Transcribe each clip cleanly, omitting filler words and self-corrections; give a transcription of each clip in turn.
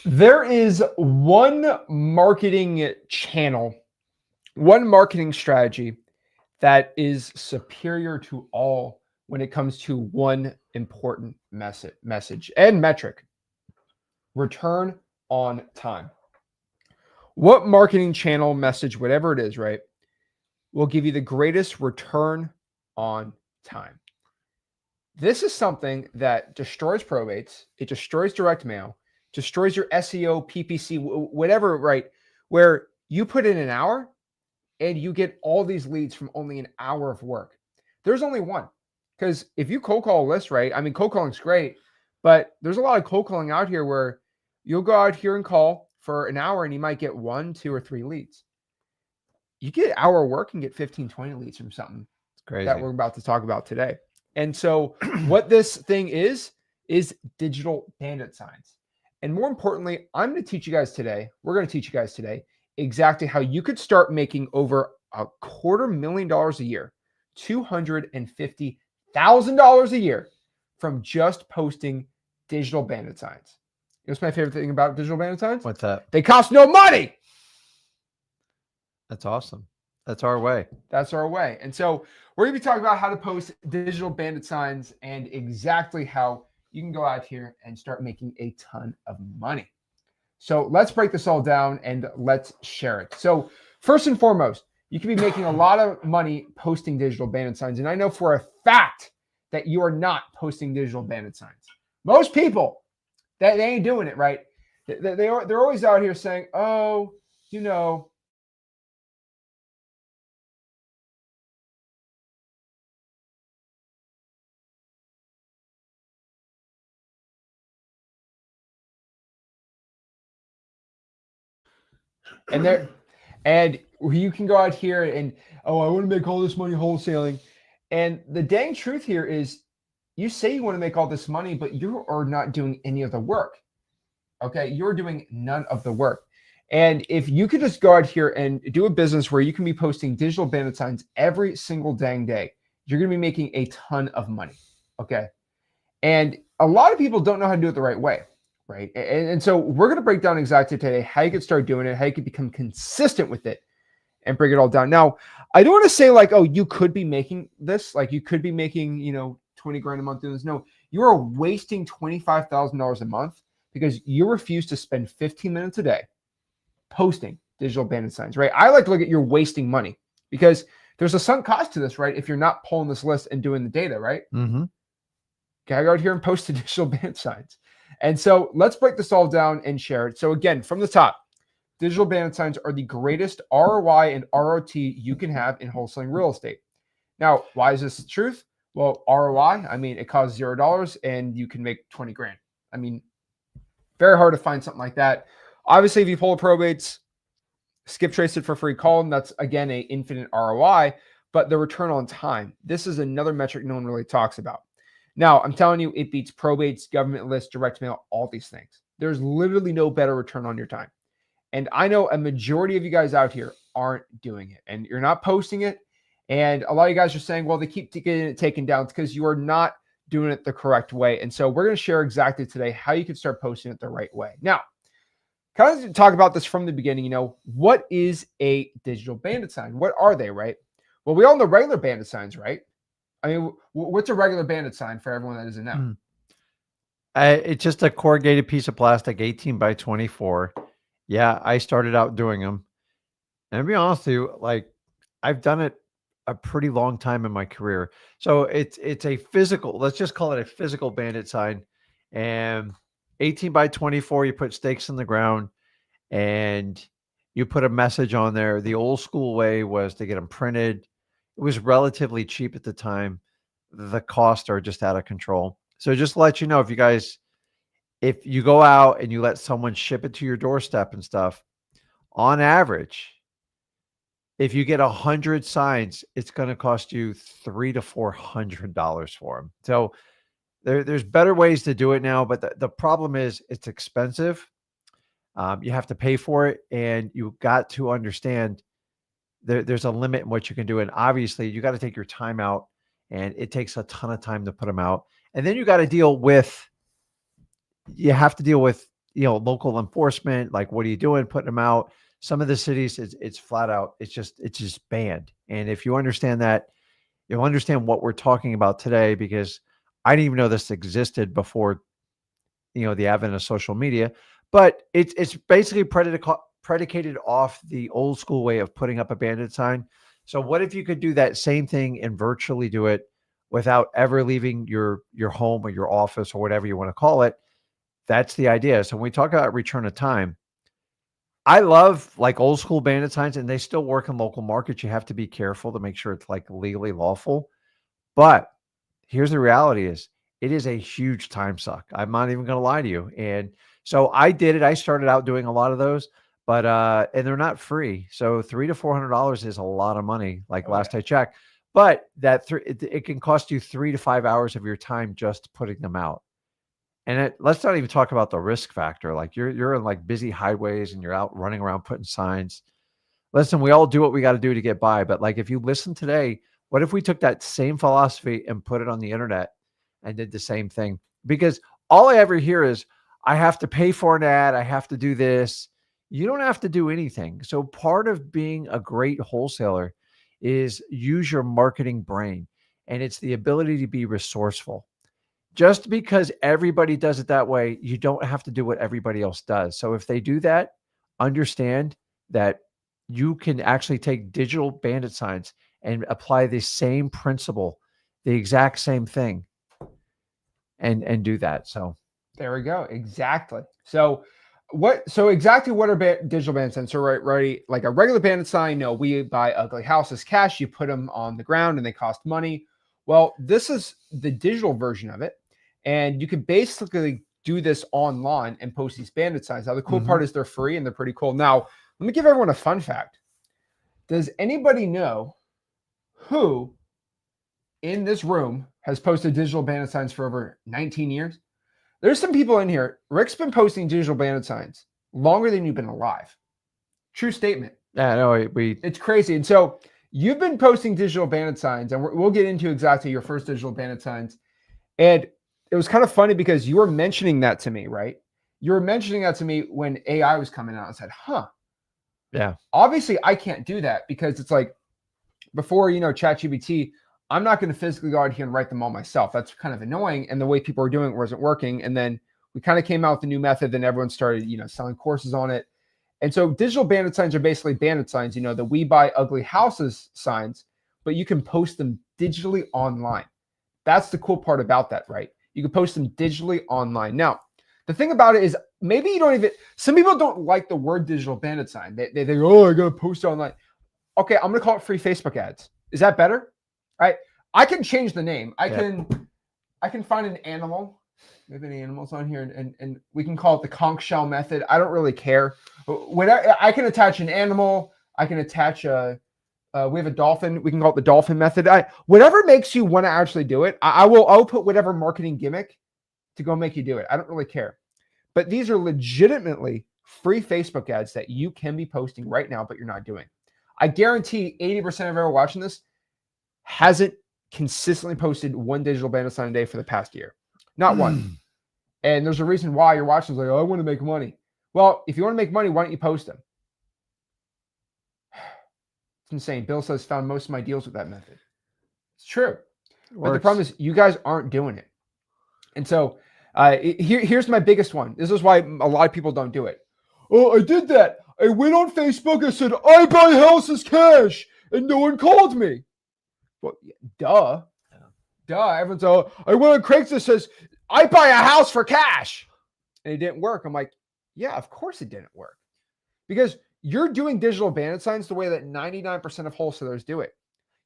There is one marketing channel, one marketing strategy that is superior to all when it comes to one important message and metric: return on time. What marketing channel, message, whatever it is, right, will give you the greatest return on time? This is something that destroys probates, it destroys direct mail, destroys your SEO, PPC, whatever, right? Where you put in an hour and you get all these leads from only an hour of work. There's only one. Because if you cold call a list, right? I mean, cold calling's great, but there's a lot of cold calling out here where you'll go out here and call for an hour and you might get 1, 2, or 3 leads. You get an hour of work and get 15, 20 leads from something that we're about to talk about today. And so what this thing is digital bandit signs. And more importantly, I'm going to teach you guys today, we're going to teach you guys today exactly how you could start making over $250,000 a year, $250,000 a year from just posting digital bandit signs. You know what's my favorite thing about digital bandit signs? What's that? They cost no money. That's awesome. That's our way. That's our way. And so we're going to be talking about how to post digital bandit signs and exactly how you can go out here and start making a ton of money. So let's break this all down and let's share it. So first and foremost, you can be making a lot of money posting digital bandit signs. And I know for a fact that you are not posting digital bandit signs. Most people, they ain't doing it, right? They're always out here saying, oh, you know, and you can go out here and, oh, I want to make all this money wholesaling. And the dang truth here is you say you want to make all this money, but you are not doing any of the work. Okay. You're doing none of the work. And if you could just go out here and do a business where you can be posting digital bandit signs every single dang day, you're going to be making a ton of money. Okay. And a lot of people don't know how to do it the right way. Right. And so we're going to break down exactly today how you can start doing it, how you can become consistent with it and break it all down. Now, I don't want to say like, oh, you could be making this, like you could be making, 20 grand a month doing this. No, you are wasting $25,000 a month because you refuse to spend 15 minutes a day posting digital bandit signs, right? I like to look at you're wasting money because there's a sunk cost to this, right? If you're not pulling this list and doing the data, right? Mm-hmm. Okay, I go out here and post the digital bandit signs. And so let's break this all down and share it. So again, from the top, digital bandit signs are the greatest ROI and ROT you can have in wholesaling real estate. Now, why is this the truth? Well, ROI, I mean, it costs $0 and you can make 20 grand. I mean, very hard to find something like that. Obviously, if you pull probates, skip trace it for free, call them. That's, again, a infinite ROI, but the return on time, this is another metric no one really talks about. Now, I'm telling you, it beats probates, government lists, direct mail, all these things. There's literally no better return on your time. And I know a majority of you guys out here aren't doing it and you're not posting it. And a lot of you guys are saying, well, they keep getting it taken down because you are not doing it the correct way. And so we're going to share exactly today how you can start posting it the right way. Now, kind of talk about this from the beginning, what is a digital bandit sign? What are they, right? Well, we all know regular bandit signs, right? I mean, what's a regular bandit sign for everyone that doesn't know? It's just a corrugated piece of plastic, 18 by 24. Yeah, I started out doing them. And to be honest with you, like I've done it a pretty long time in my career. So it's a physical, let's just call it a physical bandit sign. And 18 by 24, you put stakes in the ground and you put a message on there. The old school way was to get them printed. It was relatively cheap at the time. The costs are just out of control. So just to let you know, if you go out and you let someone ship it to your doorstep and stuff, on average, if you get 100 signs, it's going to cost you $300 to $400 for them. So there's better ways to do it now, but the problem is it's expensive. You have to pay for it, and you got to understand there's a limit in what you can do. And obviously you got to take your time out, and it takes a ton of time to put them out. And then you have to deal with, local enforcement, like, what are you doing? Putting them out. Some of the cities, it's flat out, it's just banned. And if you understand that, you'll understand what we're talking about today, because I didn't even know this existed before, the advent of social media. But it's basically predicated off the old school way of putting up a bandit sign. So what if you could do that same thing and virtually do it without ever leaving your home or your office or whatever you want to call it? That's the idea. So when we talk about return of time, I love like old school bandit signs, and they still work in local markets. You have to be careful to make sure it's like legally lawful. But here's the reality is, it is a huge time suck. I'm not even going to lie to you. And so I did it. I started out doing a lot of those, but and they're not free. So $300 to $400 is a lot of money. Like last I checked, but it can cost you 3 to 5 hours of your time just putting them out. And let's not even talk about the risk factor. Like you're in like busy highways and you're out running around putting signs. Listen, we all do what we got to do to get by. But like, if you listen today, what if we took that same philosophy and put it on the internet and did the same thing? Because all I ever hear is, I have to pay for an ad. I have to do this. You don't have to do anything. So part of being a great wholesaler is use your marketing brain. And it's the ability to be resourceful. Just because everybody does it that way, you don't have to do what everybody else does. So if they do that, understand that you can actually take digital bandit signs and apply the same principle, the exact same thing, and do that. So there we go. Exactly. So exactly what are digital bandit signs? So right, like a regular bandit sign, no, we buy ugly houses cash. You put them on the ground and they cost money. Well, this is the digital version of it. And you can basically do this online and post these bandit signs. Now, the cool part is they're free and they're pretty cool. Now, let me give everyone a fun fact. Does anybody know who in this room has posted digital bandit signs for over 19 years? There's some people in here. Rick's been posting digital bandit signs longer than you've been alive. True statement. Yeah, no, it's crazy. And so you've been posting digital bandit signs, and we'll get into exactly your first digital bandit signs. And it was kind of funny because you were mentioning that to me, right? You were mentioning that to me when AI was coming out. I said, yeah, obviously I can't do that, because it's like before, ChatGPT, I'm not going to physically go out here and write them all myself. That's kind of annoying. And the way people were doing it wasn't working. And then we kind of came out with a new method, then everyone started, selling courses on it. And so digital bandit signs are basically bandit signs, the we buy ugly houses signs, but you can post them digitally online. That's the cool part about that, right? You can post them digitally online. Now, the thing about it is, maybe you don't even, some people don't like the word digital bandit sign. They think, oh, I got to post it online. Okay, I'm going to call it free Facebook ads. Is that better? All right. I can change the name. I can find an animal. Maybe the animal's on here, and we can call it the conch shell method. I don't really care. Whatever, I can attach an animal. I can attach we have a dolphin. We can call it the dolphin method. Whatever makes you want to actually do it, I'll put whatever marketing gimmick to go make you do it. I don't really care. But these are legitimately free Facebook ads that you can be posting right now, but you're not doing. I guarantee 80% of everyone watching this hasn't consistently posted one digital bandit sign a day for the past year. Not one. And there's a reason why you're watching. It's like, oh, I want to make money. Well, if you want to make money, why don't you post them? It's insane. Bill says, found most of my deals with that method. It's true. But the problem is you guys aren't doing it. And so here's my biggest one. This is why a lot of people don't do it. Oh, I did that. I went on Facebook. I said, I buy houses cash. And no one called me. Well, duh. Everyone's I went on Craigslist, says, I buy a house for cash. And it didn't work. I'm like, yeah, of course it didn't work. Because you're doing digital bandit signs the way that 99% of wholesalers do it.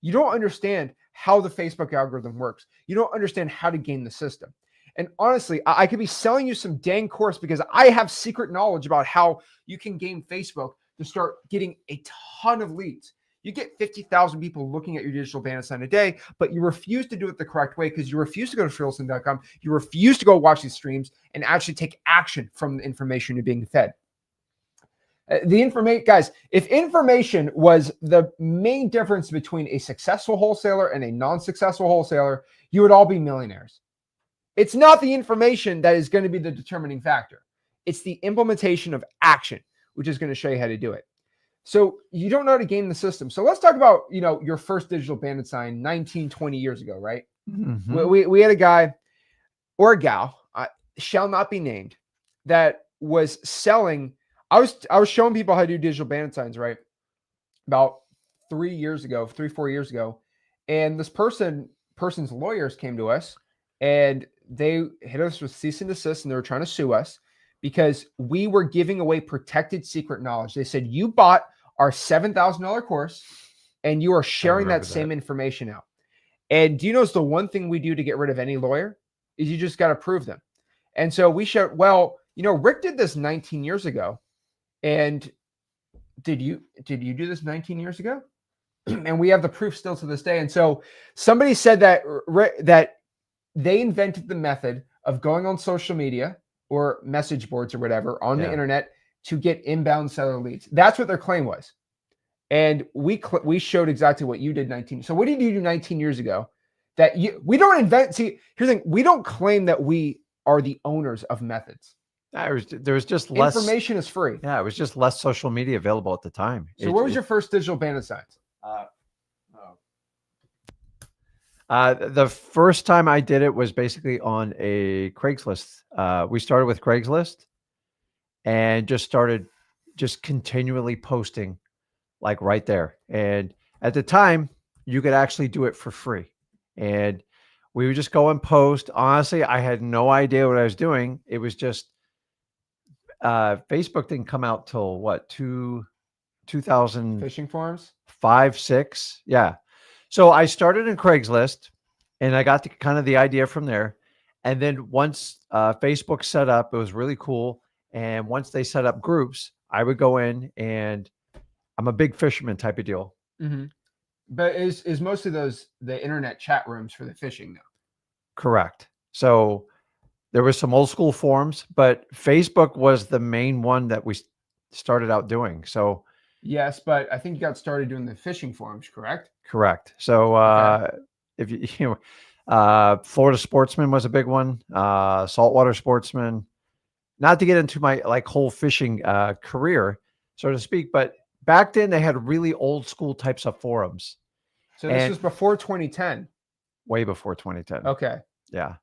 You don't understand how the Facebook algorithm works. You don't understand how to game the system. And honestly, I could be selling you some dang course because I have secret knowledge about how you can game Facebook to start getting a ton of leads. You get 50,000 people looking at your digital bandit sign a day, but you refuse to do it the correct way because you refuse to go to Wholesaling.com. You refuse to go watch these streams and actually take action from the information you're being fed. Guys, if information was the main difference between a successful wholesaler and a non-successful wholesaler, you would all be millionaires. It's not the information that is going to be the determining factor. It's the implementation of action, which is going to show you how to do it. So you don't know how to game the system. So let's talk about, your first digital bandit sign 19, 20 years ago, right? Mhm. We had a guy or a gal, shall not be named, that was selling. I was showing people how to do digital bandit signs, right? About 4 years ago. And this person's lawyers came to us and they hit us with cease and desist, and they were trying to sue us because we were giving away protected secret knowledge. They said, you bought our $7,000 course and you are sharing that same information out. And do you know it's the one thing we do to get rid of any lawyer is you just got to prove them. And so we showed, Rick did this 19 years ago. And did you do this 19 years ago? And we have the proof still to this day. And so somebody said that they invented the method of going on social media or message boards or whatever on the internet to get inbound seller leads. That's what their claim was. And we showed exactly what you did 19. So what did you do 19 years ago that we don't invent? See, here's the thing. We don't claim that we are the owners of methods. There was just less information is free. Yeah, it was just less social media available at the time. So what was your first digital bandit signs? The first time I did it was basically on a Craigslist. We started with Craigslist and started continually posting like right there. And at the time you could actually do it for free. And we would just go and post. Honestly, I had no idea what I was doing. It was just, Facebook didn't come out till what, 2000 fishing forums, 5, 6. Yeah. So I started in Craigslist and I got the idea from there. And then once Facebook set up, it was really cool. And once they set up groups, I would go in, and I'm a big fisherman type of deal. Mm-hmm. But is most of those the internet chat rooms for the fishing though? Correct. So there was some old school forums, but Facebook was the main one that we started out doing. So yes, but I think you got started doing the fishing forums, correct? Correct. So if Florida Sportsman was a big one, Saltwater Sportsman. Not to get into my whole fishing career, so to speak, but back then they had really old school types of forums. So this was before 2010. Way before 2010. Okay. Yeah.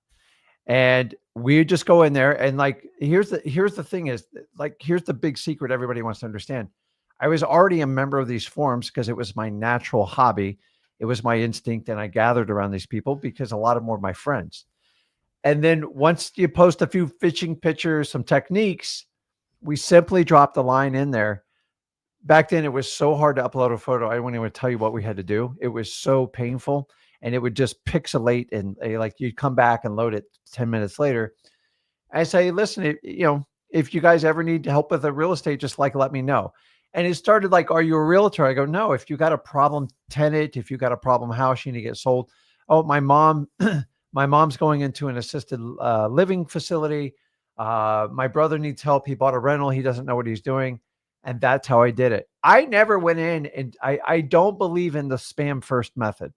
And we just go in there and here's the thing is here's the big secret everybody wants to understand. I was already a member of these forums because it was my natural hobby. It was my instinct. And I gathered around these people because a lot of them were my friends. And then once you post a few fishing pictures, some techniques, we simply dropped the line in there. Back then, it was so hard to upload a photo. I wouldn't even tell you what we had to do. It was so painful, and it would just pixelate, and you'd come back and load it 10 minutes later. I say, listen, if you guys ever need help with a real estate, just let me know. And it started are you a realtor? I go, no. If you got a problem tenant, if you got a problem house, you need to get sold. Oh, my mom's going into an assisted living facility. My brother needs help. He bought a rental. He doesn't know what he's doing. And that's how I did it. I never went in, and I don't believe in the spam first method.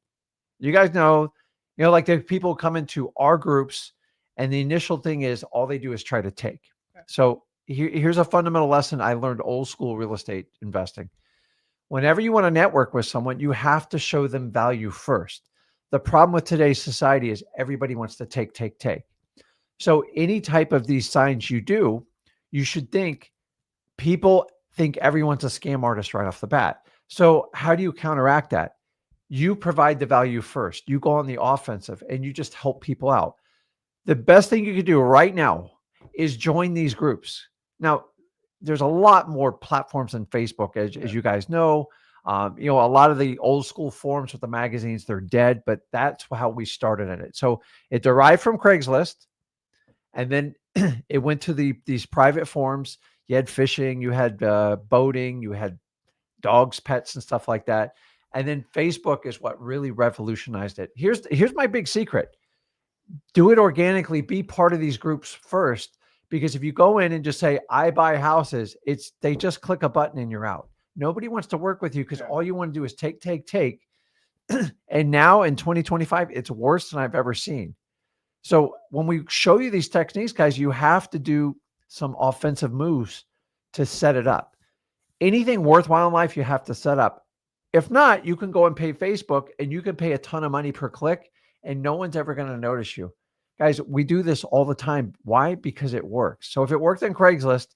You guys know, the people come into our groups, and the initial thing is all they do is try to take. So here's a fundamental lesson I learned old school real estate investing. Whenever you want to network with someone, you have to show them value first. The problem with today's society is everybody wants to take. So any type of these signs you do, you should think people think everyone's a scam artist right off the bat. So how do you counteract that? You provide the value first. You go on the offensive and you just help people out. The best thing you can do right now is join these groups. Now, there's a lot more platforms than Facebook, as you guys know. A lot of the old school forums with the magazines, they're dead, but that's how we started in it. So it derived from Craigslist, and then it went to these private forums. You had fishing, you had boating, you had dogs, pets, and stuff like that. And then Facebook is what really revolutionized it. Here's my big secret. Do it organically. Be part of these groups first, because if you go in and just say, I buy houses, they just click a button and you're out. Nobody wants to work with you because all you want to do is take. And now in 2025, it's worse than I've ever seen. So when we show you these techniques, guys, you have to do some offensive moves to set it up. Anything worthwhile in life, you have to set up. If not, you can go and pay Facebook, and you can pay a ton of money per click, and no one's ever going to notice you. Guys, we do this all the time. Why? Because it works. So if it worked in Craigslist,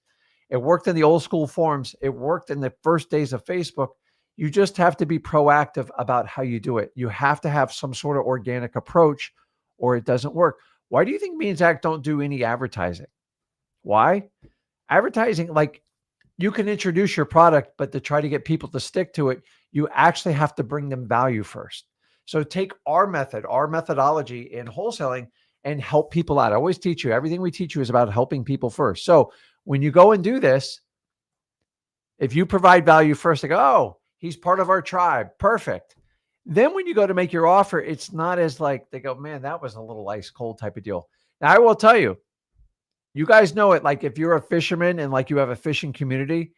it worked in the old school forums, it worked in the first days of Facebook, you just have to be proactive about how you do it. You have to have some sort of organic approach, or it doesn't work. Why do you think me and Zach don't do any advertising? Why? Advertising, like, you can introduce your product, but to try to get people to stick to it, you actually have to bring them value first. So take our method, our methodology in wholesaling, and help people out. I always teach you, everything we teach you is about helping people first. So when you go and do this, if you provide value first, they go, oh, he's part of our tribe. Perfect. Then when you go to make your offer, it's not as like, they go, man, that was a little ice cold type of deal. Now I will tell you, you guys know it. Like if you're a fisherman and like you have a fishing community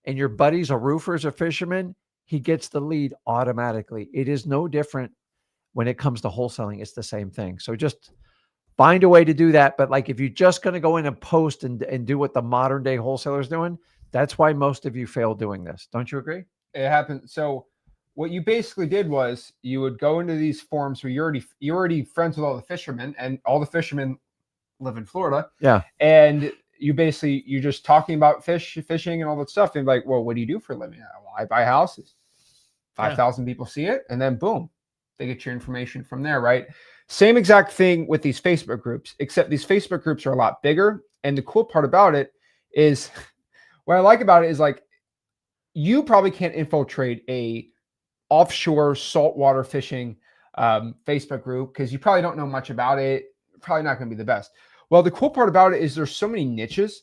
and your buddy's a roofer's a fisherman, he gets the lead automatically. It is no different when it comes to wholesaling. It's the same thing. So just find a way to do that. But like if you're just going to go in and post and do what the modern day wholesaler's doing, that's why most of you fail doing this. Don't you agree? It happened. So what you basically did was you would go into these forums where you're already friends with all the fishermen, and all the fishermen live in Florida. Yeah. And you're just talking about fishing and all that stuff. And like, well, what do you do for a living? Well, I buy houses. 5,000 people see it, and then boom, they get your information from there, right? Same exact thing with these Facebook groups, except these Facebook groups are a lot bigger. And the cool part about it is, what I like about it is like, you probably can't infiltrate a offshore saltwater fishing Facebook group because you probably don't know much about it. Probably not going to be the best. Well, the cool part about it is there's so many niches,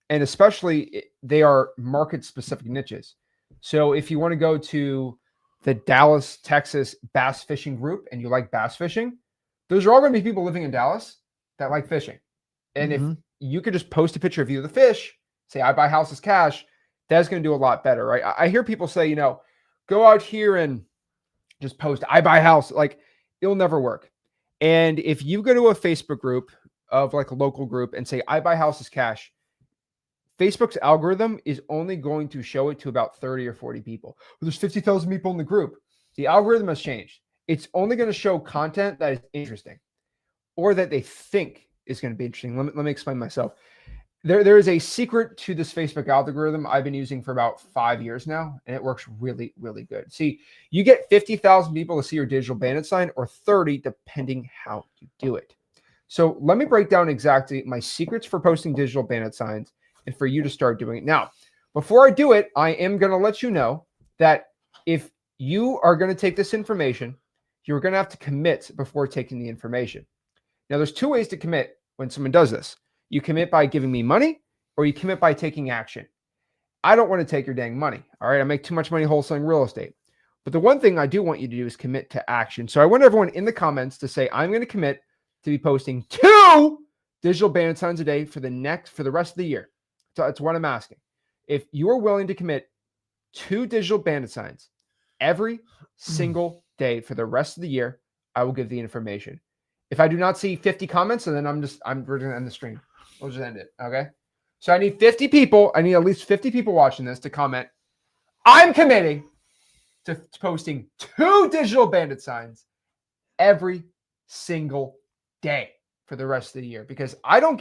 and especially they are market specific niches. So if you want to go to the Dallas, Texas bass fishing group and you like bass fishing, those are all going to be people living in Dallas that like fishing. And if you could just post a picture of you of the fish, say, I buy houses cash, that's going to do a lot better, right? I hear people say, go out here and just post, I buy house. Like, it'll never work. And if you go to a Facebook group of like a local group and say, I buy houses cash, Facebook's algorithm is only going to show it to about 30 or 40 people. Well, there's 50,000 people in the group. The algorithm has changed. It's only going to show content that is interesting or that they think is going to be interesting. Let me explain myself. There is a secret to this Facebook algorithm I've been using for about 5 years now, and it works really, really good. See, you get 50,000 people to see your digital bandit sign, or 30, depending how you do it. So let me break down exactly my secrets for posting digital bandit signs and for you to start doing it. Now, before I do it, I am going to let you know that if you are going to take this information, you're going to have to commit before taking the information. Now, there's two ways to commit when someone does this. You commit by giving me money, or you commit by taking action. I don't want to take your dang money. All right. I make too much money wholesaling real estate. But the one thing I do want you to do is commit to action. So I want everyone in the comments to say, I'm going to commit to be posting 2 digital bandit signs a day for the rest of the year. So that's what I'm asking. If you are willing to commit 2 digital bandit signs every single day for the rest of the year, I will give the information. If I do not see 50 comments, and then we're going to end the stream. We'll just end it. Okay. So I need 50 people. I need at least 50 people watching this to comment. I'm committing to posting 2 digital bandit signs every single day for the rest of the year, because I don't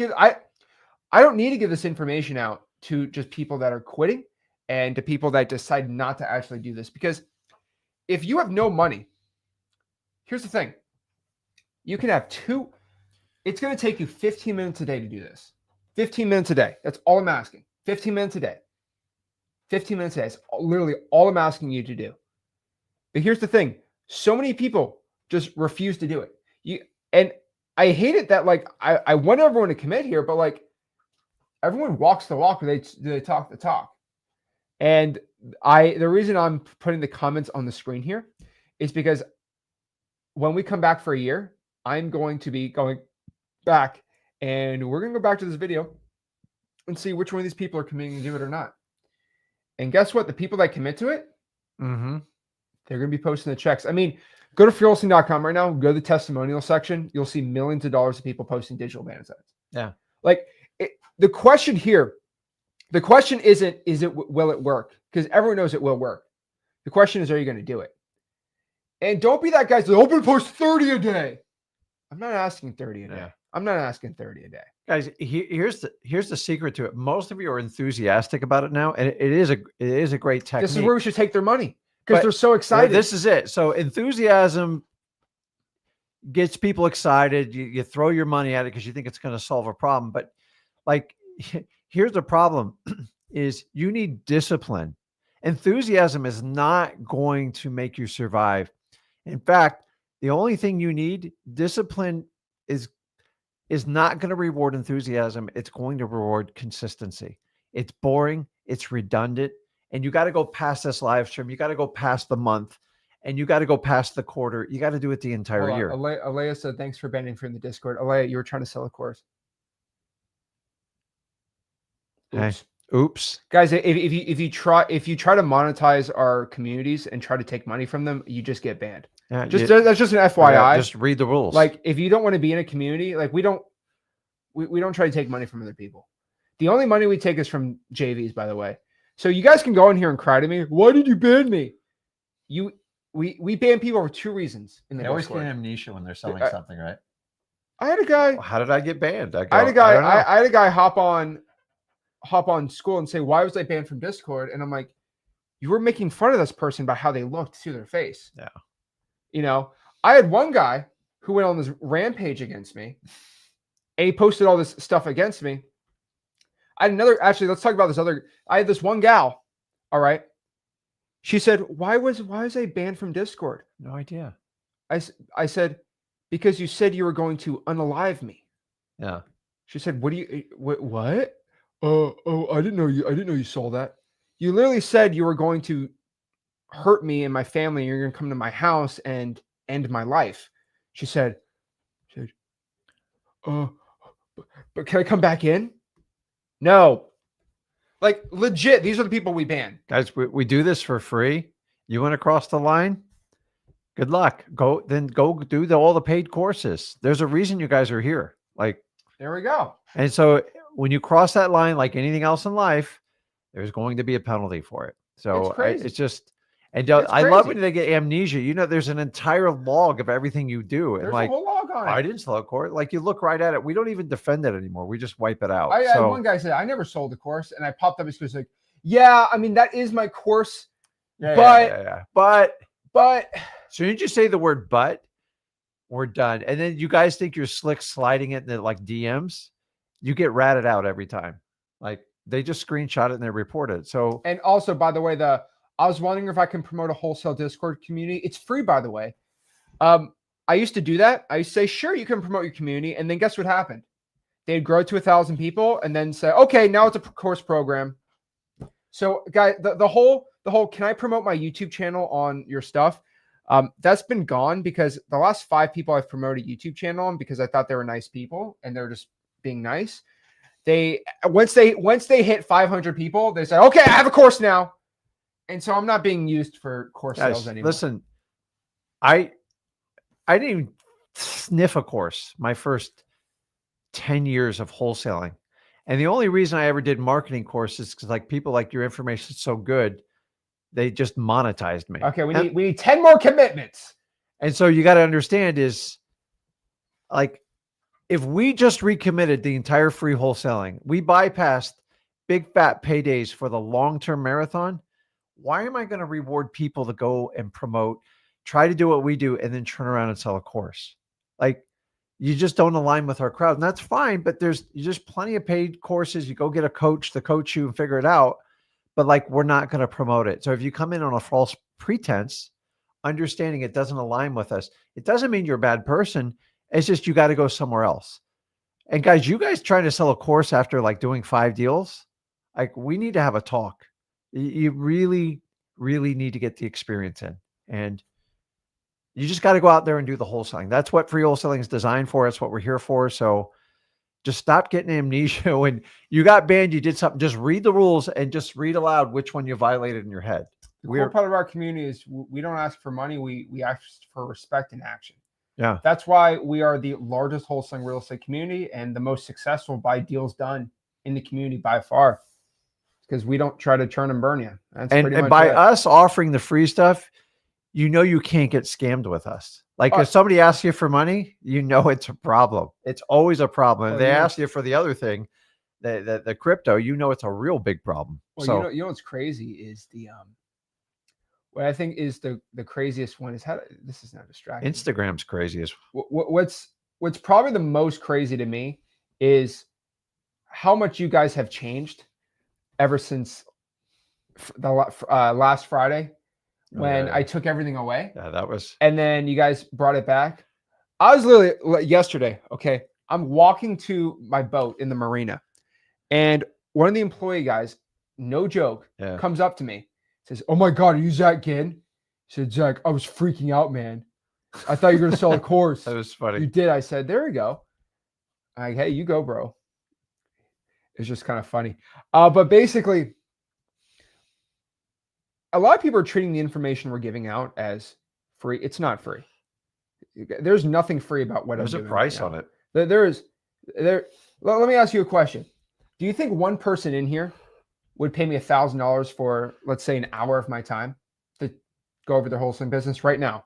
need to give this information out to just people that are quitting and to people that decide not to actually do this. Because if you have no money, here's the thing. You can have 2. It's going to take you 15 minutes a day to do this. 15 minutes a day. That's all I'm asking. 15 minutes a day. 15 minutes a day is literally all I'm asking you to do. But here's the thing. So many people just refuse to do it. And I hate it that like I want everyone to commit here, but like everyone walks the walk, or they talk the talk. And the reason I'm putting the comments on the screen here is because when we come back for a year, I'm going to be going back, and we're going to go back to this video and see which one of these people are committing to do it or not. And guess what? The people that commit to it, they're going to be posting the checks. I mean, go to Wholesaling.com right now, go to the testimonial section. You'll see millions of dollars of people posting digital bandit signs. Yeah. Like, the question here, the question isn't, will it work? Because everyone knows it will work. The question is, are you going to do it? And don't be that guy who's like, open post 30 a day. I'm not asking 30 a day. Yeah. I'm not asking 30 a day. Guys, here's the secret to it. Most of you are enthusiastic about it now, and it is a great technique. This is where we should take their money because they're so excited. This is it. So enthusiasm gets people excited. You throw your money at it because you think it's going to solve a problem. But like, here's the problem: is you need discipline. Enthusiasm is not going to make you survive. In fact, the only thing you need, discipline, is not going to reward enthusiasm. It's going to reward consistency. It's boring. It's redundant. And you got to go past this live stream. You got to go past the month, and you got to go past the quarter. You got to do it the entire year. Alea said, thanks for bending from the Discord. Alea, you were trying to sell a course. Oops. Oops. Guys, if you try to monetize our communities and try to take money from them, you just get banned. Yeah, that's just an FYI. Yeah, just read the rules. Like, if you don't want to be in a community, like we don't try to take money from other people. The only money we take is from JVs, by the way. So you guys can go in here and cry to me. Why did you ban me? We ban people for two reasons. In the they always Discord. get amnesia when they're selling something, right? I had a guy. Well, how did I get banned? I had a guy hop on school and say, why was I banned from Discord? And I'm like, you were making fun of this person by how they looked to their face. Yeah. You know, I had one guy who went on this rampage against me, and he posted all this stuff against me. I had another, actually, let's talk about this other. I had this one gal. All right. She said, why was I banned from Discord? No idea. I said, because you said you were going to unalive me. Yeah. She said, what? Oh, I didn't know you saw that. You literally said you were going to hurt me and my family, and you're going to come to my house and end my life. She said, but can I come back in? No. Like, legit, these are the people we ban. Guys, we do this for free. You want to cross the line? Good luck. Go do all the paid courses. There's a reason you guys are here. Like, there we go. And so when you cross that line, like anything else in life, there's going to be a penalty for it. So I love when they get amnesia. You know, there's an entire log of everything you do. And there's like, a whole log on it. I didn't sell a course. Like, you look right at it. We don't even defend it anymore. We just wipe it out. I had one guy said, I never sold a course. And I popped up his course like, yeah, I mean, that is my course. But as soon as you say the word but, we're done. And then you guys think you're slick sliding it in the like DMs. You get ratted out every time. Like, they just screenshot it and they report it. So, and also, by the way, I was wondering if I can promote a wholesale Discord community. It's free, by the way. I used to do that. I used to say, sure, you can promote your community. And then guess what happened? They'd grow to 1,000 people and then say, okay, now it's a course program. So, guys, the whole, can I promote my YouTube channel on your stuff? That's been gone because the last 5 people I've promoted YouTube channel on, because I thought they were nice people and they're just being nice. Once they hit 500 people, they say, okay, I have a course now. And so I'm not being used for course sales anymore. Listen, I didn't even sniff a course my first 10 years of wholesaling. And the only reason I ever did marketing courses is because like people like your information is so good, they just monetized me. Okay, we need 10 more commitments. And so you got to understand is like, if we just recommitted the entire free wholesaling, we bypassed big fat paydays for the long-term marathon. Why am I going to reward people to go and promote, try to do what we do, and then turn around and sell a course? Like, you just don't align with our crowd. And that's fine, but there's just plenty of paid courses. You go get a coach to coach you and figure it out. But like, we're not going to promote it. So if you come in on a false pretense, understanding it doesn't align with us, it doesn't mean you're a bad person. It's just you got to go somewhere else. And guys, you guys trying to sell a course after like doing 5 deals, like we need to have a talk. You really, really need to get the experience in. And you just got to go out there and do the wholesaling. That's what free wholesaling is designed for. That's what we're here for. So just stop getting amnesia. When you got banned, you did something. Just read the rules and just read aloud which one you violated in your head. The core part of our community is we don't ask for money. We ask for respect and action. Yeah. That's why we are the largest wholesaling real estate community and the most successful by deals done in the community by far. Because we don't try to churn and burn you. That's pretty And much by it. us offering the free stuff, you can't get scammed with us. Like if somebody asks you for money, it's a problem. It's always a problem. If they ask you for the other thing, the crypto, it's a real big problem. Well, So you know what's crazy is what I think is the craziest one is this is not distracting. Instagram's crazy as what's probably the most crazy to me is how much you guys have changed ever since the last Friday when I took everything away. Yeah, that was. And then you guys brought it back. I was literally yesterday. Okay, I'm walking to my boat in the marina, and one of the employee guys, no joke, comes up to me, says, "Oh my God, are you Zach Ginn?" He said, "Zach, I was freaking out, man. I thought you were gonna sell a course." That was funny. You did. I said, "There we go." I'm like, hey, you go, bro. It's just kind of funny. But basically, a lot of people are treating the information we're giving out as free. It's not free. There's nothing free about what I'm doing. There's a price on it. Let me ask you a question. Do you think one person in here would pay me $1,000 for, let's say, an hour of my time to go over their wholesaling business right now?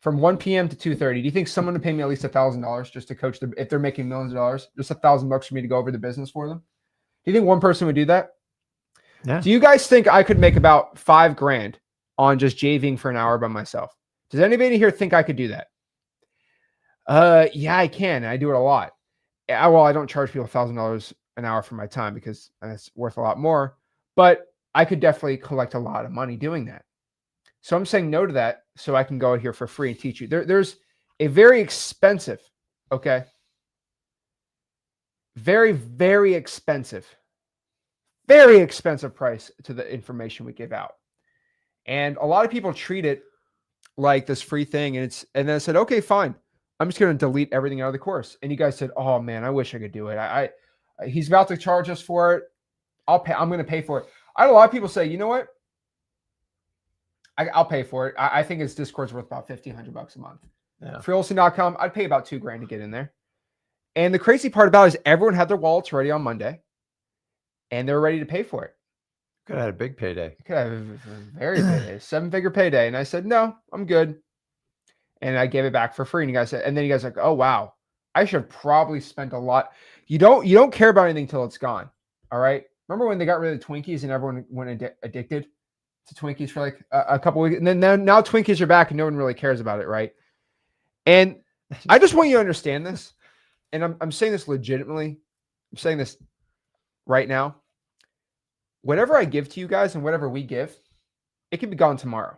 From 1 p.m. to 2:30, do you think someone would pay me at least $1,000 just to coach them if they're making millions of dollars? Just $1,000 for me to go over the business for them? Do you think one person would do that? Yeah. Do you guys think I could make about $5,000 on just JVing for an hour by myself? Does anybody here think I could do that? Yeah, I can. I do it a lot. Well, I don't charge people $1,000 an hour for my time because it's worth a lot more, but I could definitely collect a lot of money doing that. So I'm saying no to that so I can go out here for free and teach you. There's a very expensive, okay? Very, very expensive price to the information we give out. And a lot of people treat it like this free thing. And then I said, okay, fine. I'm just going to delete everything out of the course. And you guys said, oh man, I wish I could do it. He's about to charge us for it. I'm going to pay for it. I had a lot of people say, you know what? I'll pay for it. I think his Discord's worth about $1,500 a month. Yeah. Freewholesaling.com, I'd pay about $2,000 to get in there. And the crazy part about it is everyone had their wallets ready on Monday, and they were ready to pay for it. Could have had a big payday. Could have a very payday, 7-figure payday. And I said, no, I'm good. And I gave it back for free. And you guys said, and then you guys are like, oh wow, I should have probably spent a lot. You don't care about anything till it's gone. All right. Remember when they got rid of the Twinkies and everyone went addicted to Twinkies for like a couple weeks, and then now Twinkies are back and no one really cares about it, right? And I just want you to understand this, and I'm saying this legitimately. I'm saying this right now. Whatever I give to you guys and whatever we give, it could be gone tomorrow.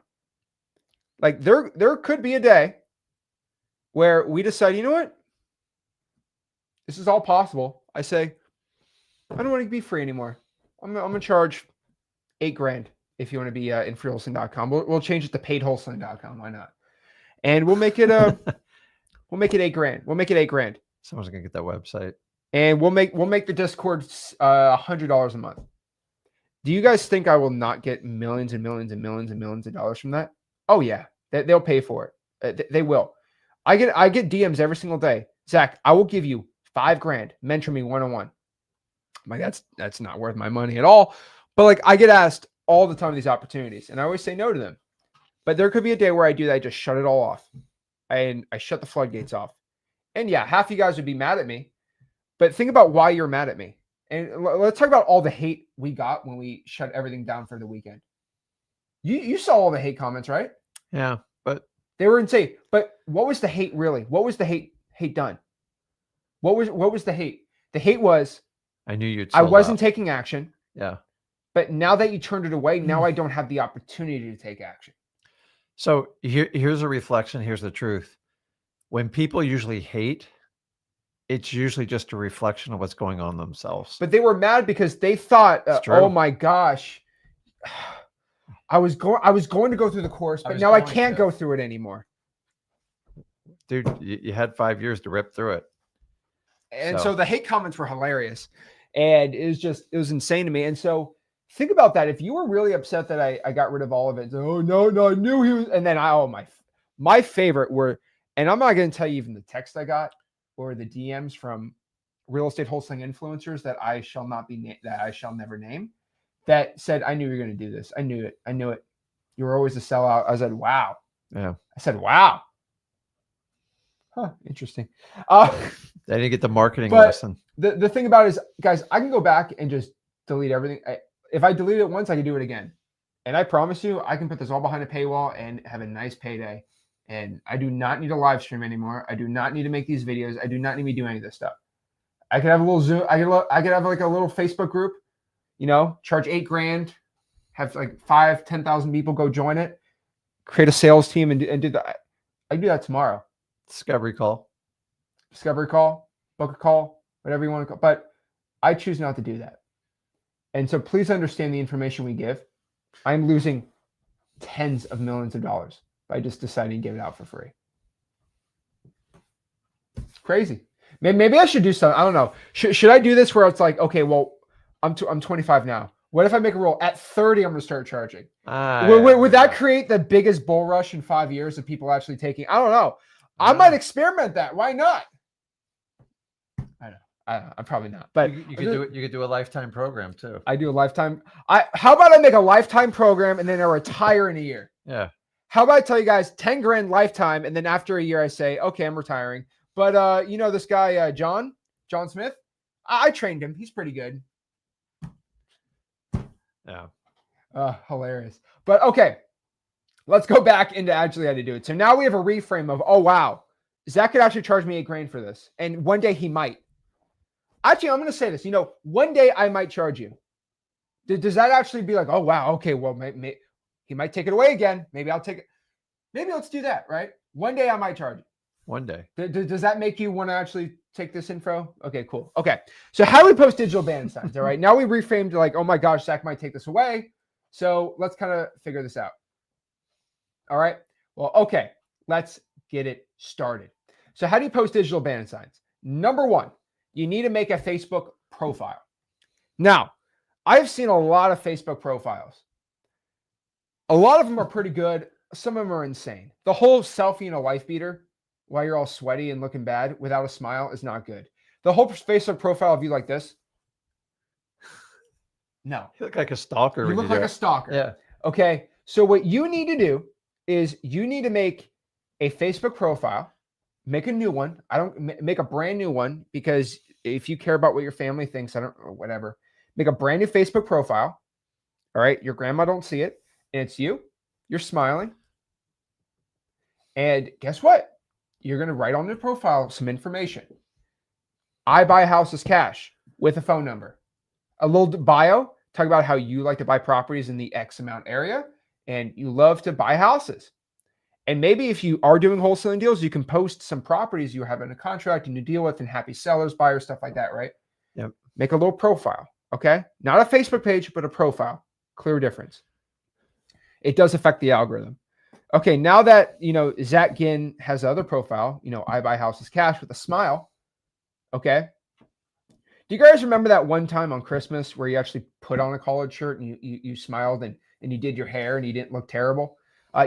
Like there could be a day where we decide, you know what? This is all possible. I say, I don't want to be free anymore. I'm gonna charge $8,000 if you want to be in freewholesaling.com. We'll change it to paidwholesaling.com. Why not? And we'll make it $8,000. We'll make it $8,000. Someone's gonna get that website. And we'll make the Discord $100 a month. Do you guys think I will not get millions and millions and millions and millions of dollars from that? Oh yeah, they'll pay for it. They will. I get DMs every single day. Zach, I will give you $5,000. Mentor me one-on-one. I'm like, that's not worth my money at all. But like, I get asked all the time these opportunities, and I always say no to them. But there could be a day where I do that. I just shut it all off, and I shut the floodgates off. And yeah, half you guys would be mad at me, but think about why you're mad at me. And let's talk about all the hate we got when we shut everything down for the weekend. You saw all the hate comments, right? Yeah, but they were insane. But what was the hate really? What was the hate done? What was the hate? The hate was I knew you'd. I wasn't taking action. Yeah. But now that you turned it away, now I don't have the opportunity to take action. So here's a reflection. Here's the truth. When people usually hate, it's usually just a reflection of what's going on themselves. But they were mad because they thought, oh my gosh, I was going to go through the course, but now I can't go through it anymore. Dude, you had 5 years to rip through it. And so the hate comments were hilarious, and it was insane to me. And so think about that. If you were really upset that I got rid of all of it, oh no, I knew he was. And then my favorite were And I'm not going to tell you even the text I got or the DMs from real estate wholesaling influencers that I shall never name, that said, I knew you were going to do this. I knew it. I knew it. You were always a sellout. I said, wow. Yeah. I said, wow. Huh, interesting. They didn't get the marketing lesson. The thing about it is, guys, I can go back and just delete everything. If I delete it once, I can do it again. And I promise you, I can put this all behind a paywall and have a nice payday. And I do not need a live stream anymore. I do not need to make these videos. I do not need to do any of this stuff. I could have a little Zoom. I could have like a little Facebook group, you know, charge $8,000, have like 10,000 people go join it, create a sales team and do that. I can do that tomorrow. Discovery call, book a call, whatever you want to call. But I choose not to do that. And so please understand the information we give. I'm losing tens of millions of dollars by just deciding to give it out for free. It's crazy. Maybe I should do something. I don't know. Should I do this where it's like, okay, well, I'm 25 now. What if I make a rule at 30? I'm going to start charging. Would that create the biggest bull rush in 5 years of people actually taking? I don't know. I might experiment that. Why not? I know. I'm probably not. But you could do it. You could do a lifetime program too. I do a lifetime. How about I make a lifetime program and then I retire in a year? Yeah. How about I tell you guys $10,000 lifetime, and then after a year I say, okay, I'm retiring. But you know this guy John Smith? I trained him. He's pretty good. Yeah. Hilarious. But okay, let's go back into actually how to do it. So now we have a reframe of, oh wow, Zach could actually charge me $8,000 for this, and one day he might. Actually, I'm going to say this. You know, one day I might charge you. Does that actually be like, oh wow, okay, well, he might take it away again. Maybe I'll take it. Maybe let's do that, right? One day I might charge you. One day. Does that make you want to actually take this info? Okay, cool. Okay. So how do we post digital bandit signs? All right. Now we reframed like, oh my gosh, Zach might take this away. So let's kind of figure this out. All right. Well, okay. Let's get it started. So how do you post digital bandit signs? Number one, you need to make a Facebook profile. Now, I've seen a lot of Facebook profiles. A lot of them are pretty good. Some of them are insane. The whole selfie in a wife beater while you're all sweaty and looking bad without a smile is not good. The whole Facebook profile of you like this. No. You look like a stalker. You look like a stalker. Yeah. Okay. So what you need to do is you need to make a Facebook profile, make a new one. I don't make a brand new one, because if you care about what your family thinks, I don't know, whatever, make a brand new Facebook profile. All right. Your grandma don't see it. And it's you. You're smiling. And guess what? You're going to write on the profile some information. I buy houses cash with a phone number. A little bio, talk about how you like to buy properties in the X amount area and you love to buy houses. And maybe if you are doing wholesaling deals, you can post some properties you have in a contract and you deal with, and happy sellers, buyers, stuff like that, right? Yep. Make a little profile, okay? Not a Facebook page, but a profile. Clear difference. It does affect the algorithm. Okay, now that, you know, Zach Ginn has the other profile, you know, I buy houses cash with a smile. Okay. Do you guys remember that one time on Christmas where you actually put on a collared shirt and you smiled and you did your hair and you didn't look terrible?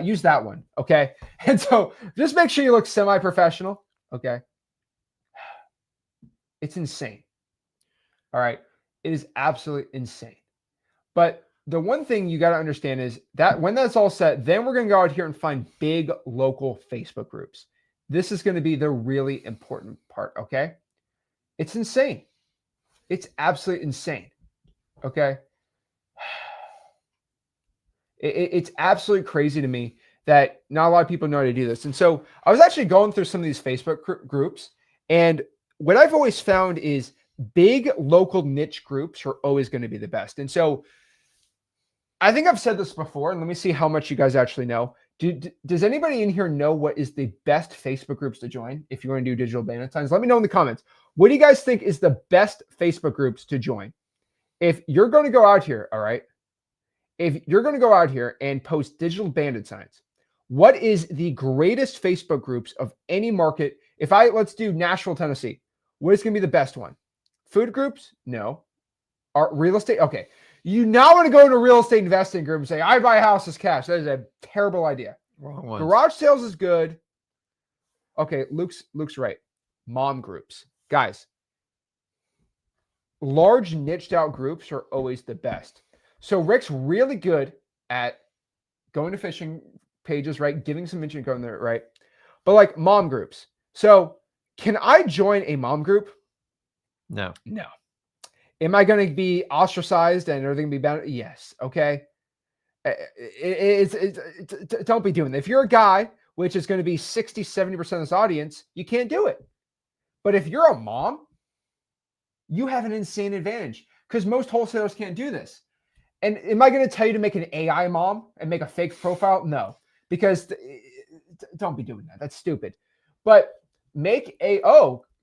Use that one. Okay. And so just make sure you look semi-professional. Okay. It's insane. All right. It is absolutely insane. But the one thing you got to understand is that when that's all set, then we're going to go out here and find big local Facebook groups. This is going to be the really important part. Okay. It's insane. It's absolutely insane. Okay. It's absolutely crazy to me that not a lot of people know how to do this. And so I was actually going through some of these Facebook groups, and what I've always found is big local niche groups are always going to be the best. And so I think I've said this before, and let me see how much you guys actually know. Does anybody in here know what is the best Facebook groups to join if you want to do digital bandit signs? Let me know in the comments. What do you guys think is the best Facebook groups to join? If you're going to go out here, all right, if you're going to go out here and post digital bandit signs, what is the greatest Facebook groups of any market? Let's do Nashville, Tennessee. What is going to be the best one? Food groups? No. Real estate? Okay. You now want to go into a real estate investing group and say, I buy houses cash. That is a terrible idea. Wrong one. Garage sales is good. Okay, Luke's right. Mom groups. Guys, large niched out groups are always the best. So Rick's really good at going to fishing pages, right? Giving some mention going there, right? But like mom groups. So can I join a mom group? No. No. Am I going to be ostracized and everything be bad? Yes. Okay. Don't be doing that. If you're a guy, which is going to be 60, 70% of this audience, you can't do it. But if you're a mom, you have an insane advantage because most wholesalers can't do this. And am I going to tell you to make an AI mom and make a fake profile? No, because don't be doing that. That's stupid. But make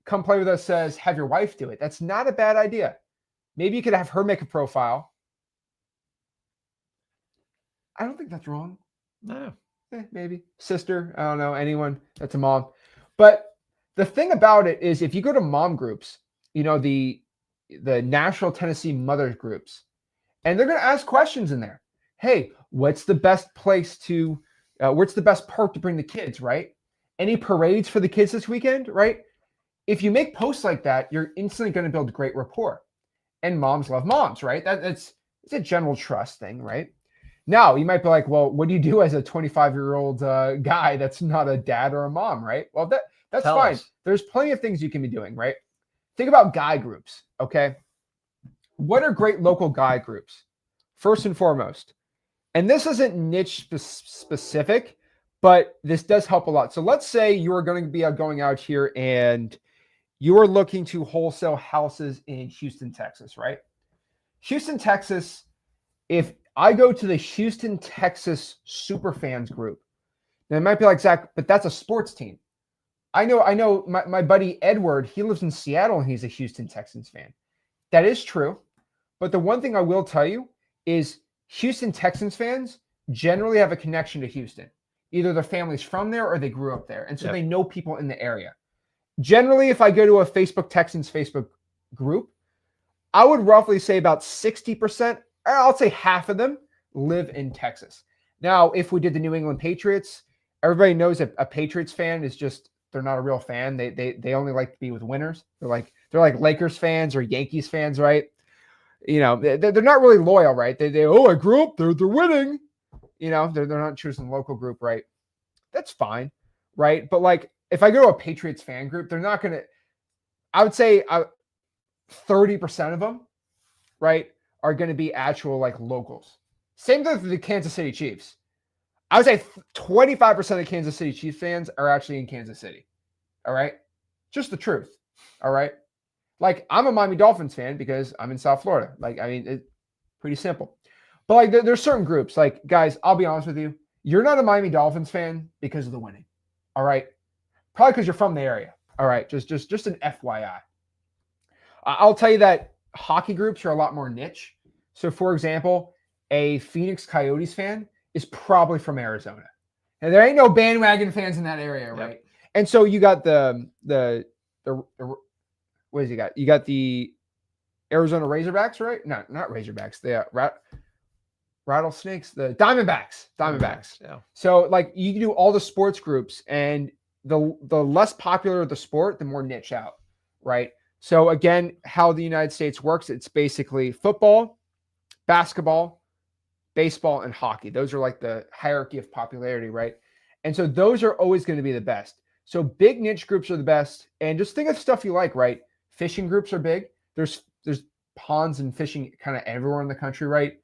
come play with us says, have your wife do it. That's not a bad idea. Maybe you could have her make a profile. I don't think that's wrong. No. Maybe sister. I don't know. Anyone that's a mom. But the thing about it is if you go to mom groups, the Nashville, Tennessee mothers groups, and they're going to ask questions in there. Hey, what's the best place to, what's the best park to bring the kids, right? Any parades for the kids this weekend, right? If you make posts like that, you're instantly going to build great rapport. And moms love moms, right? It's a general trust thing, right? Now, you might be like, well, what do you do as a 25-year-old guy that's not a dad or a mom, right? Well, that's Tell fine. us. There's plenty of things you can be doing, right? Think about guy groups, okay? What are great local guy groups? First and foremost, and this isn't niche specific, but this does help a lot. So let's say you are going to be going out here and you are looking to wholesale houses in Houston, Texas, right? Houston, Texas, if I go to the Houston, Texas Superfans group, now it might be like, Zach, but that's a sports team. I know my buddy Edward, he lives in Seattle and he's a Houston Texans fan. That is true. But the one thing I will tell you is Houston Texans fans generally have a connection to Houston. Either their family's from there or they grew up there. And so they know people in the area. Generally, if I go to a Facebook Texans Facebook group, I would roughly say about 60%, or I'll say half of them live in Texas. Now, if we did the New England Patriots, everybody knows that a Patriots fan is just, they're not a real fan. They only like to be with winners. They're like Lakers fans or Yankees fans, right? They're not really loyal, right? I grew up, they're winning. They're not choosing local group, right? That's fine, right? But like, if I go to a Patriots fan group, they're not going to, I would say 30% of them, right, are going to be actual like locals. Same thing with the Kansas City Chiefs. I would say 25% of Kansas City Chiefs fans are actually in Kansas City. All right. Just the truth. All right. Like I'm a Miami Dolphins fan because I'm in South Florida. Like, I mean, it's pretty simple. But like there's certain groups, like guys, I'll be honest with you. You're not a Miami Dolphins fan because of the winning. All right. Probably because you're from the area. All right. Just an FYI. I'll tell you that hockey groups are a lot more niche. So for example, a Phoenix Coyotes fan is probably from Arizona. And there ain't no bandwagon fans in that area, right? Yep. And so you got the what does he got? You got the Arizona Razorbacks, right? No, not Razorbacks. The Rattlesnakes, the Diamondbacks. Yeah. So like you can do all the sports groups, and the less popular the sport, the more niche out, right? So again, how the United States works, it's basically football, basketball, baseball, and hockey. Those are like the hierarchy of popularity, right? And so those are always going to be the best. So big niche groups are the best. And just think of stuff you like, right? Fishing groups are big. There's ponds and fishing kind of everywhere in the country, right?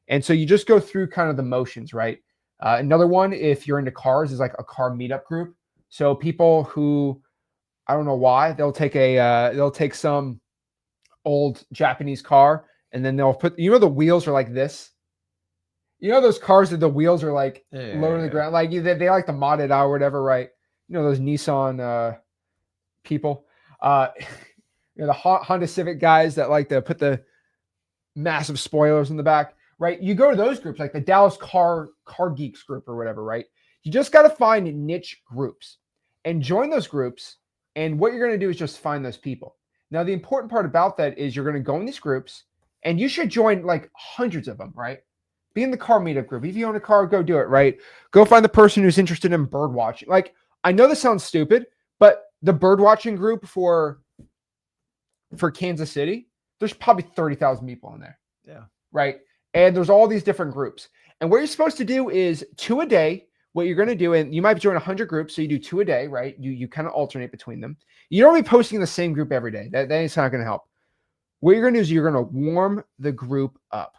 And so you just go through kind of the motions, right? Another one, if you're into cars, is like a car meetup group. So people who, I don't know why, they'll take some old Japanese car and then they'll put, the wheels are like this. Those cars that the wheels are like low to the ground, like they like to mod it out or whatever, right? Those Nissan people, the Honda Civic guys that like to put the massive spoilers in the back, right? You go to those groups, like the Dallas Car Geeks group or whatever, right? You just got to find niche groups and join those groups. And what you're going to do is just find those people. Now, the important part about that is you're going to go in these groups and you should join like hundreds of them, right? Be in the car meetup group. If you own a car, go do it, right? Go find the person who's interested in bird watching. Like, I know this sounds stupid, But the bird watching group for Kansas City, there's probably 30,000 people in there. Yeah. Right. And there's all these different groups. And what you're supposed to do is 2 a day. What you're going to do, and you might join 100 groups, so you do 2 a day, right? You kind of alternate between them. You don't be posting the same group every day. That's not going to help. What you're going to do is you're going to warm the group up.